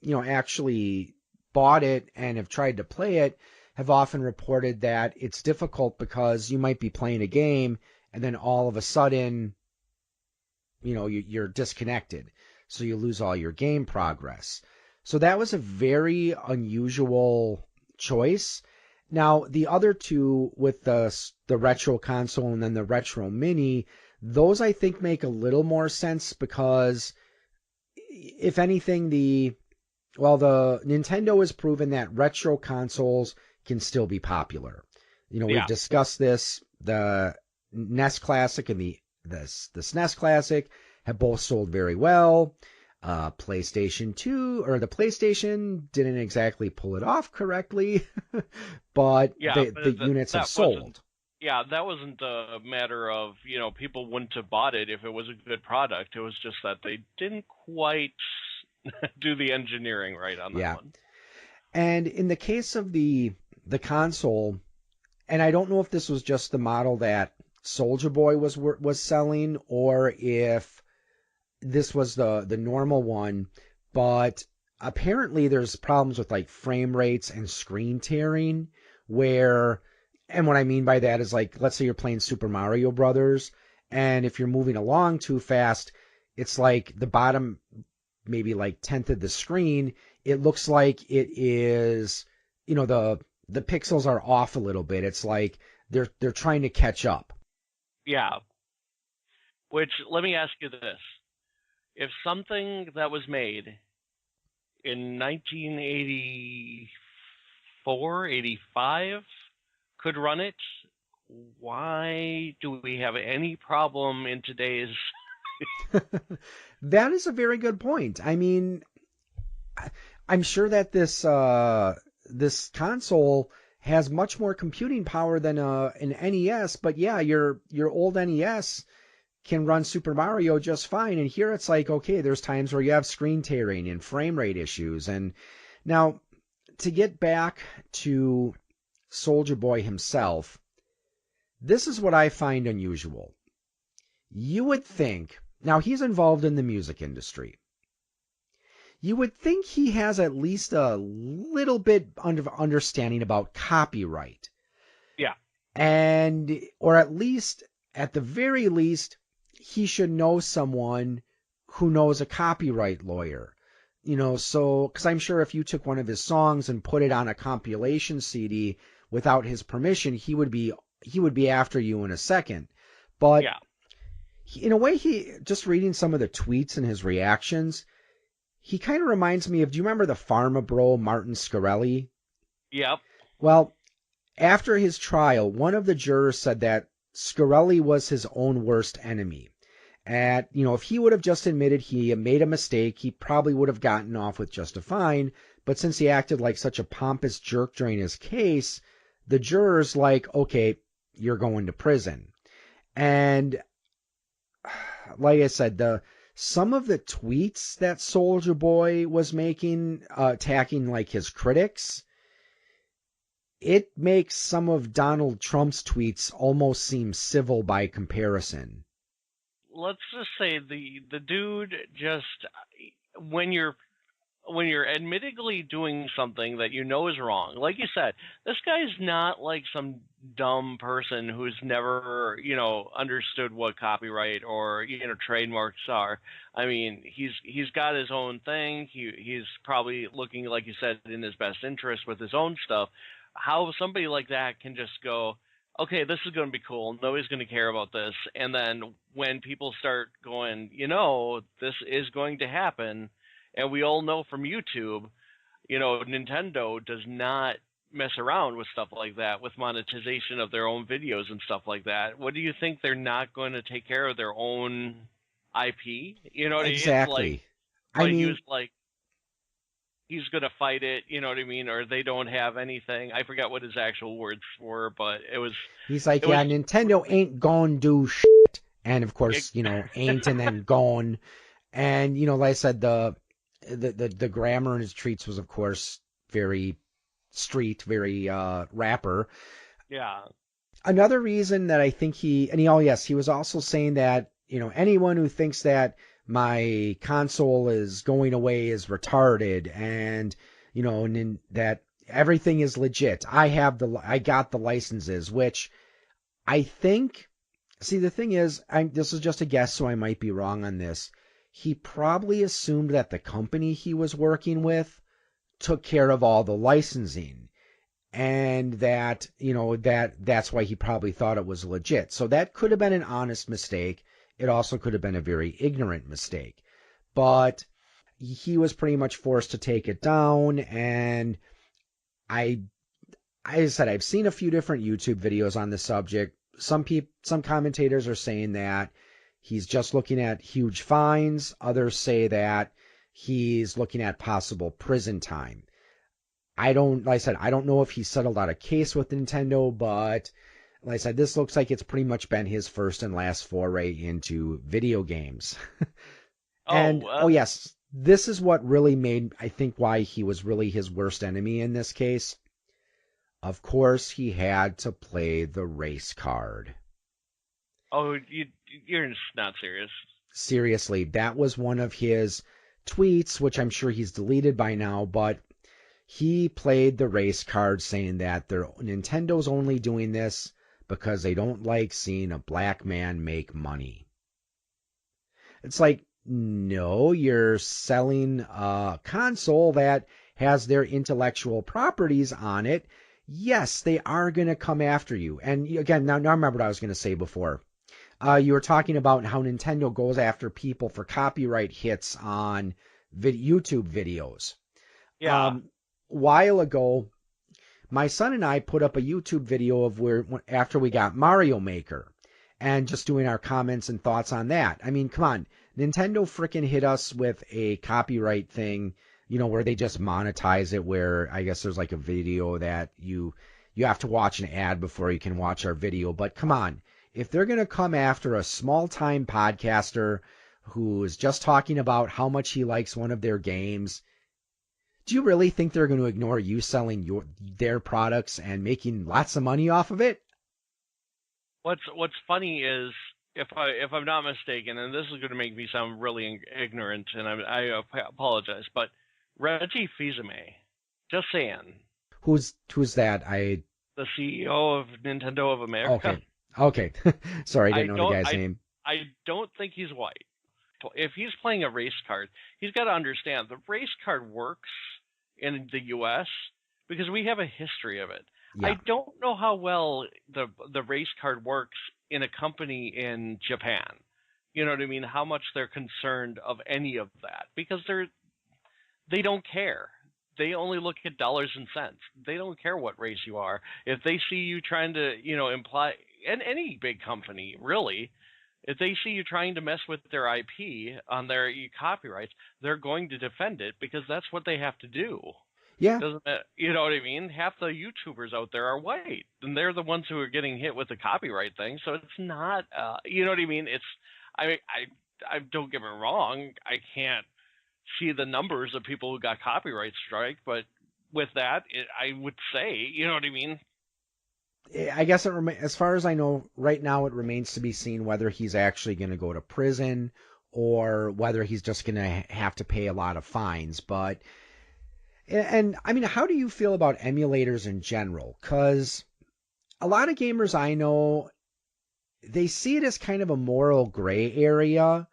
Speaker 1: actually bought it and have tried to play it have often reported that it's difficult because you might be playing a game and then all of a sudden, you're disconnected. So you lose all your game progress. So that was a very unusual choice. Now, the other two with the retro console and then the retro mini, those I think make a little more sense because if anything, the Nintendo has proven that retro consoles can still be popular. We've
Speaker 2: yeah,
Speaker 1: discussed this. The NES Classic and the SNES Classic have both sold very well. PlayStation 2 or the PlayStation didn't exactly pull it off correctly, but
Speaker 2: yeah.
Speaker 1: the
Speaker 2: But
Speaker 1: units have
Speaker 2: that wasn't.
Speaker 1: sold.
Speaker 2: Yeah, that wasn't a matter of people wouldn't have bought it if it was a good product. It was just that they didn't quite do the engineering right on that
Speaker 1: Yeah.
Speaker 2: one.
Speaker 1: And in the case of the console, and I don't know if this was just the model that Soulja Boy was selling or if this was the normal one, but apparently there's problems with like frame rates and screen tearing where, and what I mean by that is like, let's say you're playing Super Mario Brothers, and if you're moving along too fast, it's like the bottom maybe like tenth of the screen, it looks like it is, the pixels are off a little bit. It's like they're trying to catch up.
Speaker 2: Yeah. Which, let me ask you this: if something that was made in 1984, 85 could run it. Why do we have any problem in today's?
Speaker 1: That is a very good point. I mean, I'm sure that this console has much more computing power than an NES, but yeah, your old NES can run Super Mario just fine. And here it's like, okay, there's times where you have screen tearing and frame rate issues. And now, to get back to Soulja Boy himself, this is what I find unusual. You would think, now he's involved in the music industry. You would think he has at least a little bit of understanding about copyright.
Speaker 2: Yeah.
Speaker 1: And, or at the very least, he should know someone who knows a copyright lawyer. So, because I'm sure if you took one of his songs and put it on a compilation CD without his permission, he would be after you in a second. But
Speaker 2: Yeah.
Speaker 1: in a way, just reading some of the tweets and his reactions, he kind of reminds me of, do you remember the Pharma Bro Martin Scarelli?
Speaker 2: Yep.
Speaker 1: Well, after his trial, one of the jurors said that Scarelli was his own worst enemy. If he would have just admitted he made a mistake, he probably would have gotten off with just a fine. But since he acted like such a pompous jerk during his case, the jurors like, okay, you're going to prison. And like I said, some of the tweets that Soulja Boy was making, attacking like his critics, it makes some of Donald Trump's tweets almost seem civil by comparison.
Speaker 2: Let's just say the dude just when you're admittedly doing something that you know is wrong, like you said, this guy's not like some dumb person who's never, understood what copyright or, trademarks are. I mean, he's got his own thing. He's probably looking, like you said, in his best interest with his own stuff. How somebody like that can just go, okay, this is going to be cool. Nobody's going to care about this. And then when people start going, this is going to happen, and we all know from YouTube, Nintendo does not mess around with stuff like that, with monetization of their own videos and stuff like that. What do you think? They're not going to take care of their own IP? You know what
Speaker 1: Exactly.
Speaker 2: I mean?
Speaker 1: I
Speaker 2: He
Speaker 1: mean,
Speaker 2: was like, he's going to fight it, you know what I mean? Or they don't have anything. I forgot what his actual words were, but
Speaker 1: he's like,
Speaker 2: it was
Speaker 1: yeah, Nintendo ain't gonna do shit. And of
Speaker 2: it,
Speaker 1: course, ain't and then gone. And, like I said, the grammar in his tweets was, of course, very street, very rapper.
Speaker 2: yeah.
Speaker 1: Another reason that I think he was also saying that, anyone who thinks that my console is going away is retarded, and, and that everything is legit. I got the licenses, which I think, see, the thing is, this is just a guess, so I might be wrong on this. He probably assumed that the company he was working with took care of all the licensing, and that, that's why he probably thought it was legit. So that could have been an honest mistake. It also could have been a very ignorant mistake. But he was pretty much forced to take it down, and I said, I've seen a few different YouTube videos on the subject. Some commentators are saying that he's just looking at huge fines. Others say that he's looking at possible prison time. Like I said, I don't know if he settled out a case with Nintendo, but like I said, this looks like it's pretty much been his first and last foray into video games. And, yes, this is what really made, I think, why he was really his worst enemy in this case. Of course, he had to play the race card.
Speaker 2: Oh, you're not serious.
Speaker 1: Seriously, that was one of his tweets, which I'm sure he's deleted by now, but he played the race card saying that Nintendo's only doing this because they don't like seeing a black man make money. It's like, no, you're selling a console that has their intellectual properties on it. Yes, they are going to come after you. And again, now remember what I was going to say before. You were talking about how Nintendo goes after people for copyright hits on YouTube videos.
Speaker 2: Yeah.
Speaker 1: While ago, my son and I put up a YouTube video of where after we got Mario Maker and just doing our comments and thoughts on that. I mean, come on, Nintendo frickin' hit us with a copyright thing, where they just monetize it, where I guess there's like a video that you have to watch an ad before you can watch our video. But come on, if they're going to come after a small-time podcaster who is just talking about how much he likes one of their games, do you really think they're going to ignore you selling their products and making lots of money off of it?
Speaker 2: What's funny is, if I'm not mistaken, and this is going to make me sound really ignorant, and I apologize, but Reggie Fils-Aimé, just saying,
Speaker 1: Who's that?
Speaker 2: the CEO of Nintendo of America.
Speaker 1: Okay. Sorry, I
Speaker 2: I
Speaker 1: didn't know the
Speaker 2: don't
Speaker 1: guy's name.
Speaker 2: I don't think he's white. If he's playing a race card, he's got to understand the race card works in the U.S. because we have a history of it.
Speaker 1: Yeah.
Speaker 2: I don't know how well the race card works in a company in Japan. You know what I mean? How much they're concerned of any of that, because they don't care. They only look at dollars and cents. They don't care what race you are. If they see you trying to, imply, and any big company really, if they see you trying to mess with their IP on their copyrights, they're going to defend it because that's what they have to do.
Speaker 1: Yeah.
Speaker 2: Doesn't it, you know what I mean? Half the YouTubers out there are white, and they're the ones who are getting hit with the copyright thing. So it's not, you know what I mean? I don't get me wrong. I can't see the numbers of people who got copyright strike, but with that, I would say, you know what I mean?
Speaker 1: I guess as far as I know, right now it remains to be seen whether he's actually going to go to prison or whether he's just going to have to pay a lot of fines. But, and I mean, how do you feel about emulators in general? Because a lot of gamers I know, they see it as kind of a moral gray area.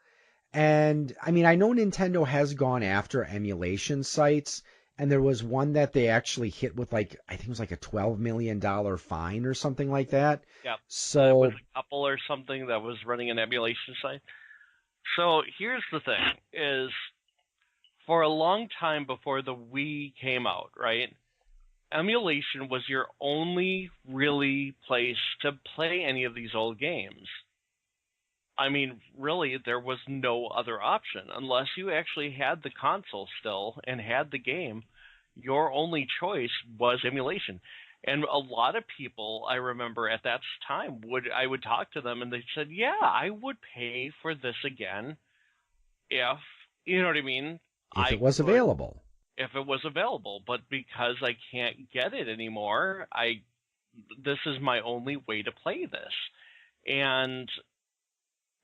Speaker 1: And I mean, I know Nintendo has gone after emulation sites, and there was one that they actually hit with I think it was like a $12 million fine or something like that.
Speaker 2: Yeah.
Speaker 1: So
Speaker 2: It was a couple or something that was running an emulation site. So here's the thing, is for a long time before the Wii came out, right? Emulation was your only really place to play any of these old games. I mean, really, there was no other option. Unless you actually had the console still and had the game, your only choice was emulation. And a lot of people, I remember at that time, I would talk to them and they said, yeah, I would pay for this again if, you know what I mean?
Speaker 1: if it was available.
Speaker 2: If it was available. But because I can't get it anymore, this is my only way to play this. And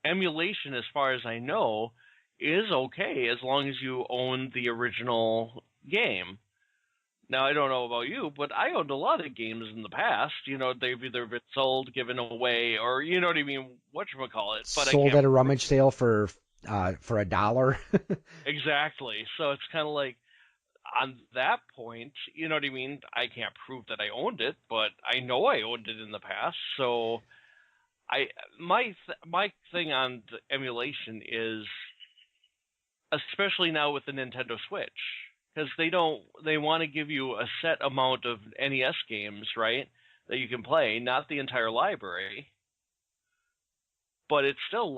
Speaker 2: emulation, as far as I know, is okay as long as you own the original game. Now, I don't know about you, but I owned a lot of games in the past. They've either been sold, given away, or, you know what I mean, whatchamacallit. But
Speaker 1: sold at a rummage sale for $1.
Speaker 2: Exactly. So it's kind of like, on that point, you know what I mean, I can't prove that I owned it, but I know I owned it in the past. So my thing on the emulation is, especially now with the Nintendo Switch, because they want to give you a set amount of NES games, right, that you can play, not the entire library. But it's still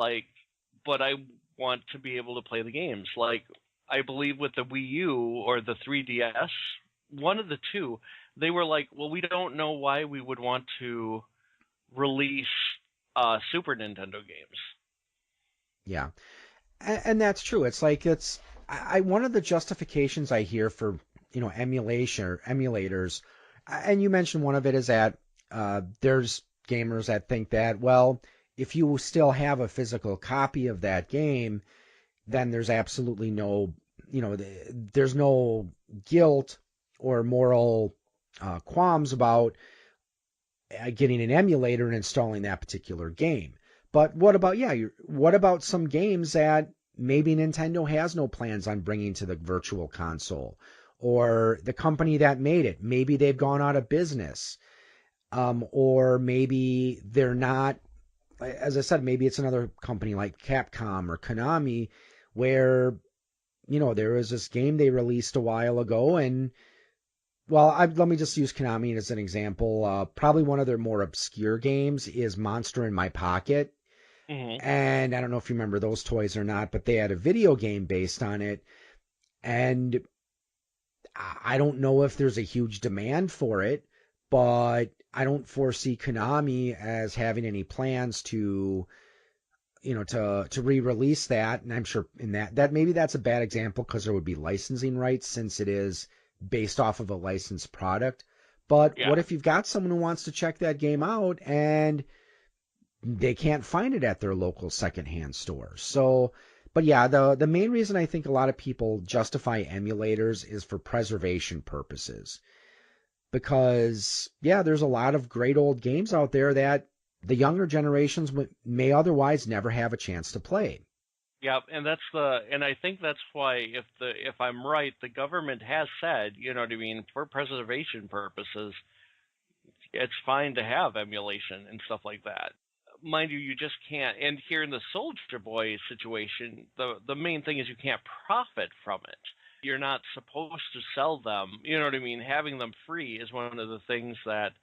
Speaker 2: but I want to be able to play the games. Like, I believe with the Wii U or the 3DS, one of the two, they were like, well, we don't know why we would want to release Super Nintendo games.
Speaker 1: Yeah. And that's true. It's like one of the justifications I hear for, emulation or emulators, and you mentioned one of it is that there's gamers that think that, well, if you still have a physical copy of that game, then there's absolutely no, there's no guilt or moral qualms about getting an emulator and installing that particular game. But what about some games that maybe Nintendo has no plans on bringing to the virtual console, or the company that made it, maybe they've gone out of business, or maybe they're not, as I said, maybe it's another company like Capcom or Konami where there was this game they released a while ago, and let me just use Konami as an example. Probably one of their more obscure games is Monster in My Pocket.
Speaker 2: Hmm.
Speaker 1: And I don't know if you remember those toys or not, but they had a video game based on it. And I don't know if there's a huge demand for it, but I don't foresee Konami as having any plans to, to re-release that. And I'm sure in that maybe that's a bad example because there would be licensing rights since it is based off of a licensed product. But what
Speaker 2: Yeah.
Speaker 1: if you've got someone who wants to check that game out and they can't find it at their local secondhand store? So, but yeah, the main reason I think a lot of people justify emulators is for preservation purposes. Because yeah, there's a lot of great old games out there that the younger generations may otherwise never have a chance to play.
Speaker 2: Yep, and I think that's why if I'm right, the government has said, you know what I mean, for preservation purposes, it's fine to have emulation and stuff like that. Mind you, you just can't. And here in the Soldier Boy situation, the main thing is you can't profit from it. You're not supposed to sell them. You know what I mean? Having them free is one of the things that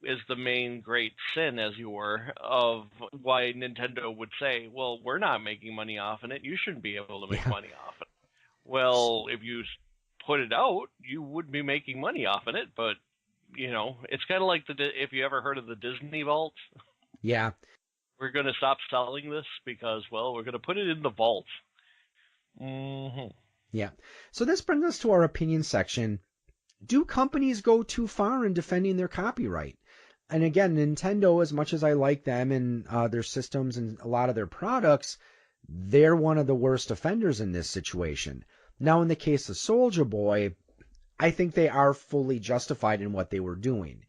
Speaker 2: is the main great sin, as you were, of why Nintendo would say, well, we're not making money off of it. You shouldn't be able to make
Speaker 1: Yeah.
Speaker 2: money off it. Well, if you put it out, you would be making money off of it, but it's kind of like if you ever heard of the Disney Vault,
Speaker 1: Yeah.
Speaker 2: we're going to stop selling this because, well, we're going to put it in the vault. Hmm.
Speaker 1: Yeah. So this brings us to our opinion section. Do companies go too far in defending their copyright? And again, Nintendo, as much as I like them and their systems and a lot of their products, they're one of the worst offenders in this situation. Now, in the case of Soldier Boy, I think they are fully justified in what they were doing.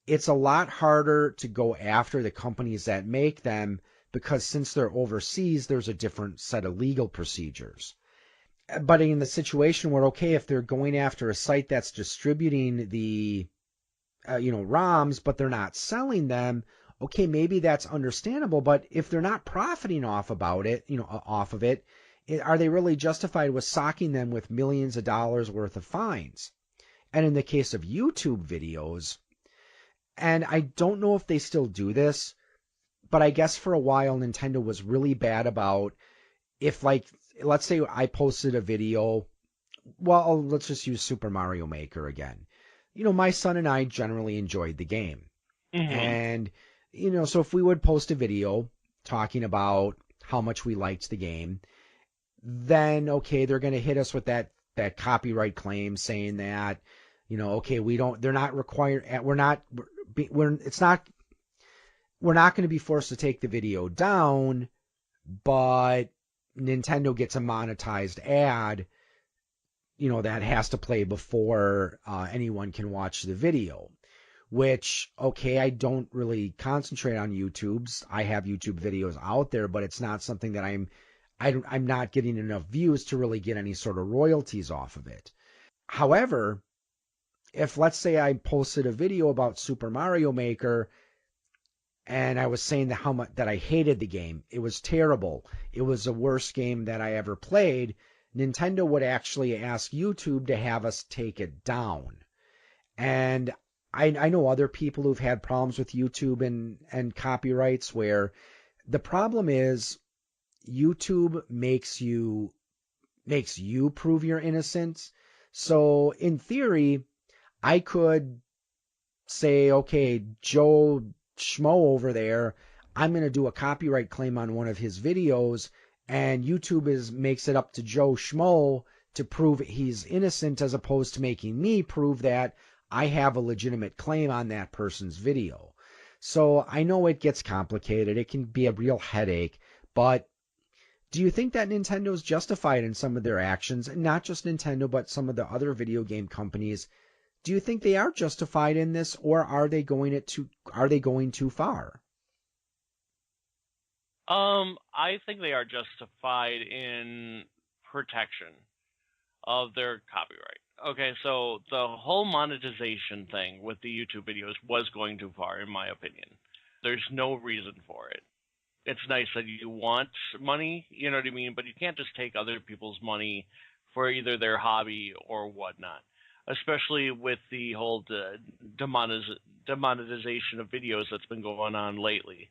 Speaker 1: It's a lot harder to go after the companies that make them because since they're overseas, there's a different set of legal procedures. But in the situation where, okay, if they're going after a site that's distributing the ROMs, but they're not selling them, okay, maybe that's understandable. But if they're not profiting off of it, are they really justified with socking them with millions of dollars worth of fines? And in the case of YouTube videos, and I don't know if they still do this, but I guess for a while Nintendo was really bad about if, like, let's say I posted a video. Well, let's just use Super Mario Maker again. My son and I generally enjoyed the game.
Speaker 2: Hmm.
Speaker 1: And, so if we would post a video talking about how much we liked the game, then, okay, they're going to hit us with that copyright claim saying that, okay, they're not required, it's not, we're not going to be forced to take the video down, but Nintendo gets a monetized ad, that has to play before anyone can watch the video. Which, okay, I don't really concentrate on YouTube's. I have YouTube videos out there, but it's not something that I'm not getting enough views to really get any sort of royalties off of it. However, if let's say I posted a video about Super Mario Maker and I was saying how much that I hated the game, it was terrible, it was the worst game that I ever played, Nintendo would actually ask YouTube to have us take it down. And I know other people who've had problems with YouTube and copyrights where the problem is YouTube makes you prove you're innocent. So in theory, I could say, okay, Joe Schmo over there, I'm going to do a copyright claim on one of his videos, and YouTube makes it up to Joe Schmo to prove he's innocent as opposed to making me prove that I have a legitimate claim on that person's video. So I know it gets complicated. It can be a real headache, but do you think that Nintendo's justified in some of their actions, and not just Nintendo, but some of the other video game companies? Do you think they are justified in this, or are they going too far?
Speaker 2: I think they are justified in protection of their copyright. Okay, so the whole monetization thing with the YouTube videos was going too far, in my opinion. There's no reason for it. It's nice that you want money, you know what I mean, but you can't just take other people's money for either their hobby or whatnot, especially with the whole demonetization of videos that's been going on lately.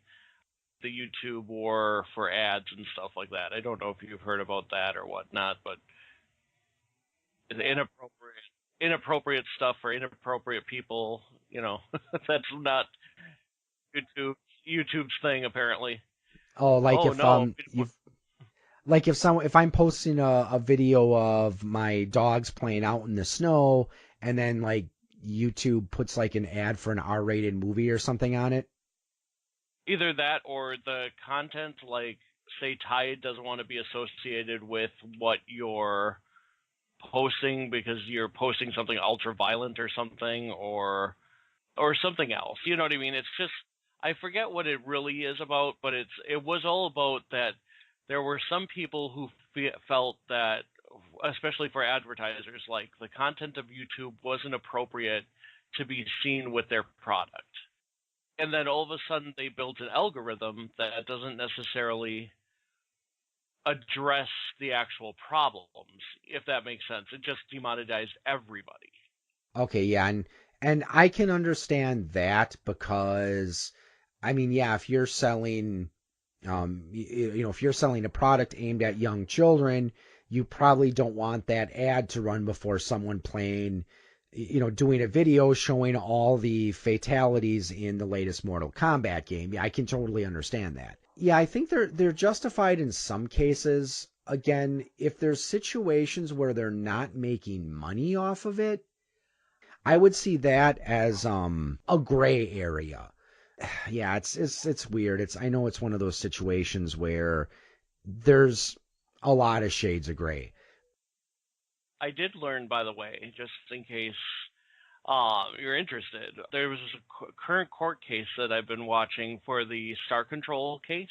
Speaker 2: The YouTube war for ads and stuff like that. I don't know if you've heard about that or whatnot, but inappropriate stuff for inappropriate people. That's not YouTube YouTube's thing apparently.
Speaker 1: Oh, like
Speaker 2: Oh
Speaker 1: if
Speaker 2: no,
Speaker 1: you've like if I'm posting a video of my dogs playing out in the snow and then like YouTube puts like an ad for an R-rated movie or something on it.
Speaker 2: either that or the content, like say Tide doesn't want to be associated with what you're posting because you're posting something ultra violent or something, or something else. You know what I mean? It's just I forget what it really is about, but it was all about that there were some people who felt that, especially for advertisers, like the content of YouTube wasn't appropriate to be seen with their product. And then all of a sudden they built an algorithm that doesn't necessarily address the actual problems, if that makes sense. It just demonetized everybody.
Speaker 1: Okay, yeah, and I can understand that because I mean, yeah, if you're selling if you're selling a product aimed at young children, you probably don't want that ad to run before someone playing, doing a video showing all the fatalities in the latest Mortal Kombat game. Yeah, I can totally understand that. Yeah, I think they're justified in some cases. Again, if there's situations where they're not making money off of it, I would see that as a gray area. Yeah, it's weird. I know it's one of those situations where there's a lot of shades of gray.
Speaker 2: I did learn, by the way, just in case you're interested, there was a current court case that I've been watching for the Star Control case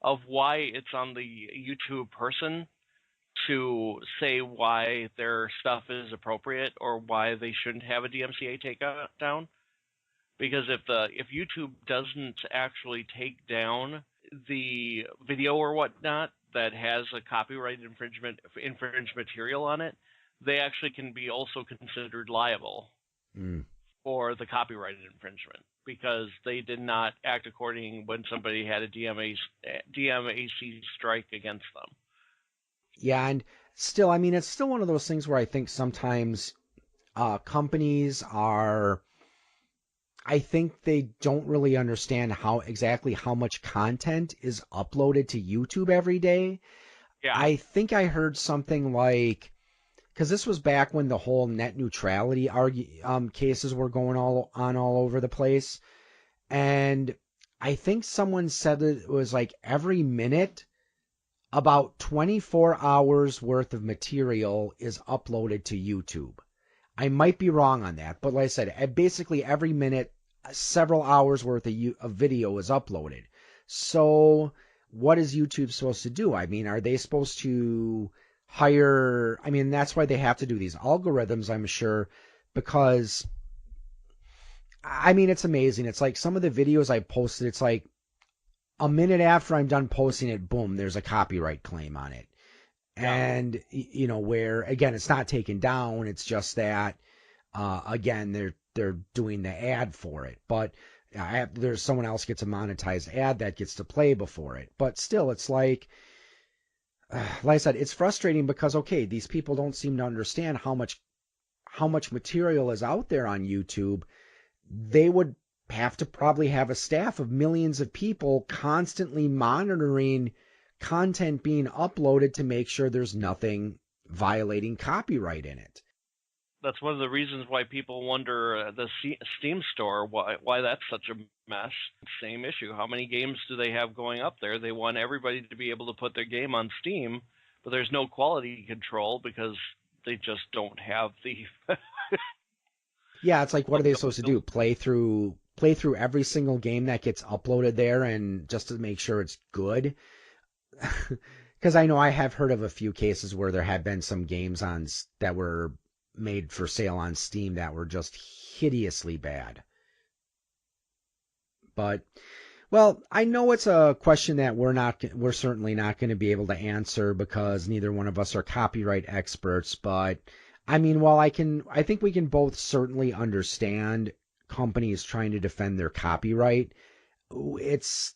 Speaker 2: of why it's on the YouTube person to say why their stuff is appropriate or why they shouldn't have a DMCA takedown. Because if YouTube doesn't actually take down the video or whatnot that has a copyright infringed material on it, they actually can be also considered liable
Speaker 1: Mm.
Speaker 2: for the copyright infringement because they did not act according when somebody had a DMAC strike against them.
Speaker 1: Yeah, and still, I mean, it's still one of those things where I think sometimes companies are. I think they don't really understand how much content is uploaded to YouTube every day.
Speaker 2: Yeah,
Speaker 1: I think I heard something like, because this was back when the whole net neutrality cases were going all over the place, and I think someone said that it was like every minute about 24 hours worth of material is uploaded to YouTube. I might be wrong on that, but like I said, basically every minute, several hours worth of video is uploaded. So what is YouTube supposed to do? I mean, are they supposed to hire? I mean, that's why they have to do these algorithms, I'm sure, because I mean, it's amazing. It's like some of the videos I posted, it's like a minute after I'm done posting it, boom, there's a copyright claim on it.
Speaker 2: yeah.
Speaker 1: And, where, again, it's not taken down. It's just that, again, they're doing the ad for it. But there's someone else gets a monetized ad that gets to play before it. But still, it's like I said, it's frustrating because, okay, these people don't seem to understand how much material is out there on YouTube. They would have to probably have a staff of millions of people constantly monitoring content being uploaded to make sure there's nothing violating copyright in it.
Speaker 2: That's one of the reasons why people wonder the Steam store why that's such a mess. Same issue. How many games do they have going up there? They want everybody to be able to put their game on Steam, but there's no quality control because they just don't have the.
Speaker 1: Yeah, it's like what are they supposed to do? Play through every single game that gets uploaded there and just to make sure it's good? Because I know I have heard of a few cases where there have been some games that were made for sale on Steam that were just hideously bad. But Well, I know it's a question that we're certainly not going to be able to answer because neither one of us are copyright experts, but I mean, I think we can both certainly understand companies trying to defend their copyright. It's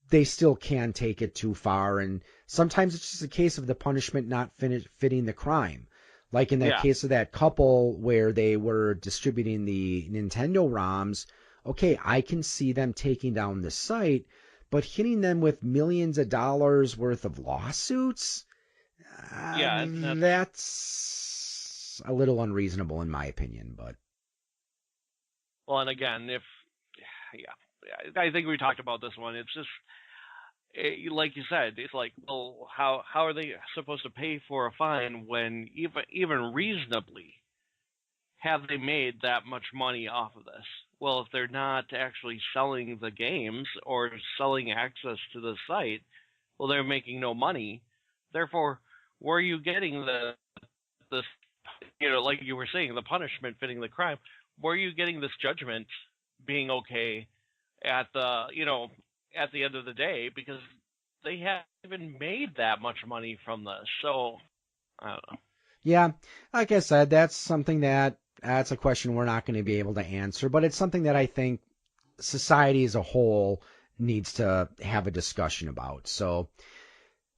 Speaker 1: They still can take it too far, and sometimes it's just a case of the punishment not fitting the crime. Like in that
Speaker 2: Yeah.
Speaker 1: case of that couple where they were distributing the Nintendo ROMs, okay, I can see them taking down the site, but hitting them with millions of dollars worth of lawsuits,
Speaker 2: Yeah, and
Speaker 1: that's a little unreasonable in my opinion, but
Speaker 2: well, and again, yeah, I think we talked about this one. It's just like you said, it's like, well, how are they supposed to pay for a fine when even reasonably have they made that much money off of this? Well, if they're not actually selling the games or selling access to the site, well, they're making no money. Therefore, where are you getting this, like you were saying, the punishment fitting the crime? Where are you getting this judgment being okay at at the end of the day, because they haven't even made that much money from this? So I don't know.
Speaker 1: yeah, like I said, that's a question we're not going to be able to answer, but it's something that I think society as a whole needs to have a discussion about. So,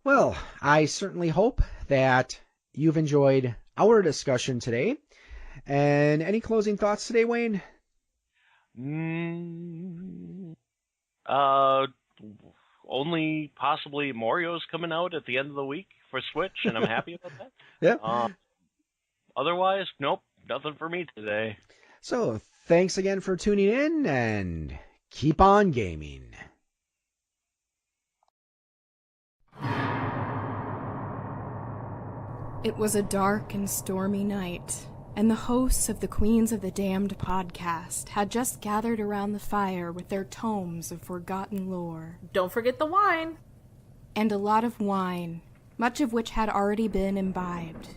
Speaker 1: well, I certainly hope that you've enjoyed our discussion today. And any closing thoughts today, Wayne?
Speaker 2: Only possibly Mario's coming out at the end of the week for Switch, and I'm happy about that.
Speaker 1: Yeah.
Speaker 2: Otherwise, nope, nothing for me today.
Speaker 1: So, thanks again for tuning in, and keep on gaming.
Speaker 3: It was a dark and stormy night, and the hosts of the Queens of the Damned podcast had just gathered around the fire with their tomes of forgotten lore.
Speaker 4: Don't forget the wine.
Speaker 3: And a lot of wine, much of which had already been imbibed.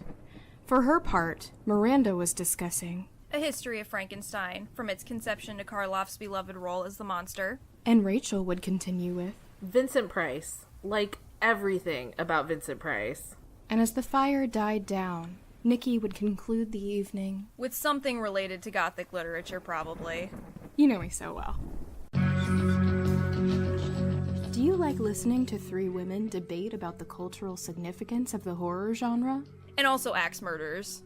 Speaker 3: For her part, Miranda was discussing
Speaker 5: A History of Frankenstein, from its conception to Karloff's beloved role as the monster.
Speaker 3: And Rachel would continue with
Speaker 4: Vincent Price. Like everything about Vincent Price.
Speaker 3: And as the fire died down, Nikki would conclude the evening
Speaker 5: With something related to Gothic literature, probably.
Speaker 3: You know me so well. Do you like listening to three women debate about the cultural significance of the horror genre?
Speaker 5: And also axe murders.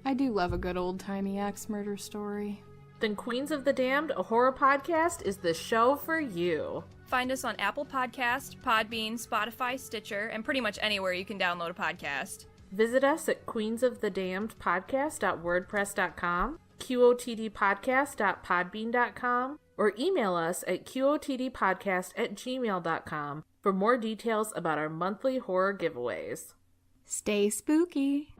Speaker 3: I do love a good old-timey axe murder story.
Speaker 4: Then Queens of the Damned, a horror podcast, is the show for you.
Speaker 5: Find us on Apple Podcast, Podbean, Spotify, Stitcher, and pretty much anywhere you can download a podcast.
Speaker 4: Visit us at queensofthedamnedpodcast.wordpress.com, qotdpodcast.podbean.com, or email us at qotdpodcast@gmail.com for more details about our monthly horror giveaways.
Speaker 3: Stay spooky!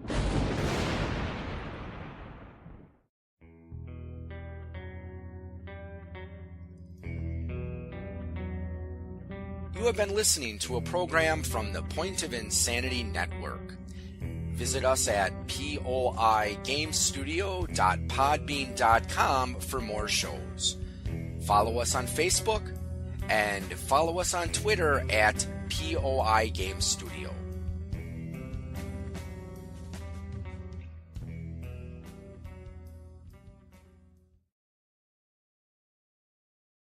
Speaker 6: You have been listening to a program from the Point of Insanity Network. Visit us at poigamestudio.podbean.com for more shows. Follow us on Facebook and follow us on Twitter at POI Game Studio.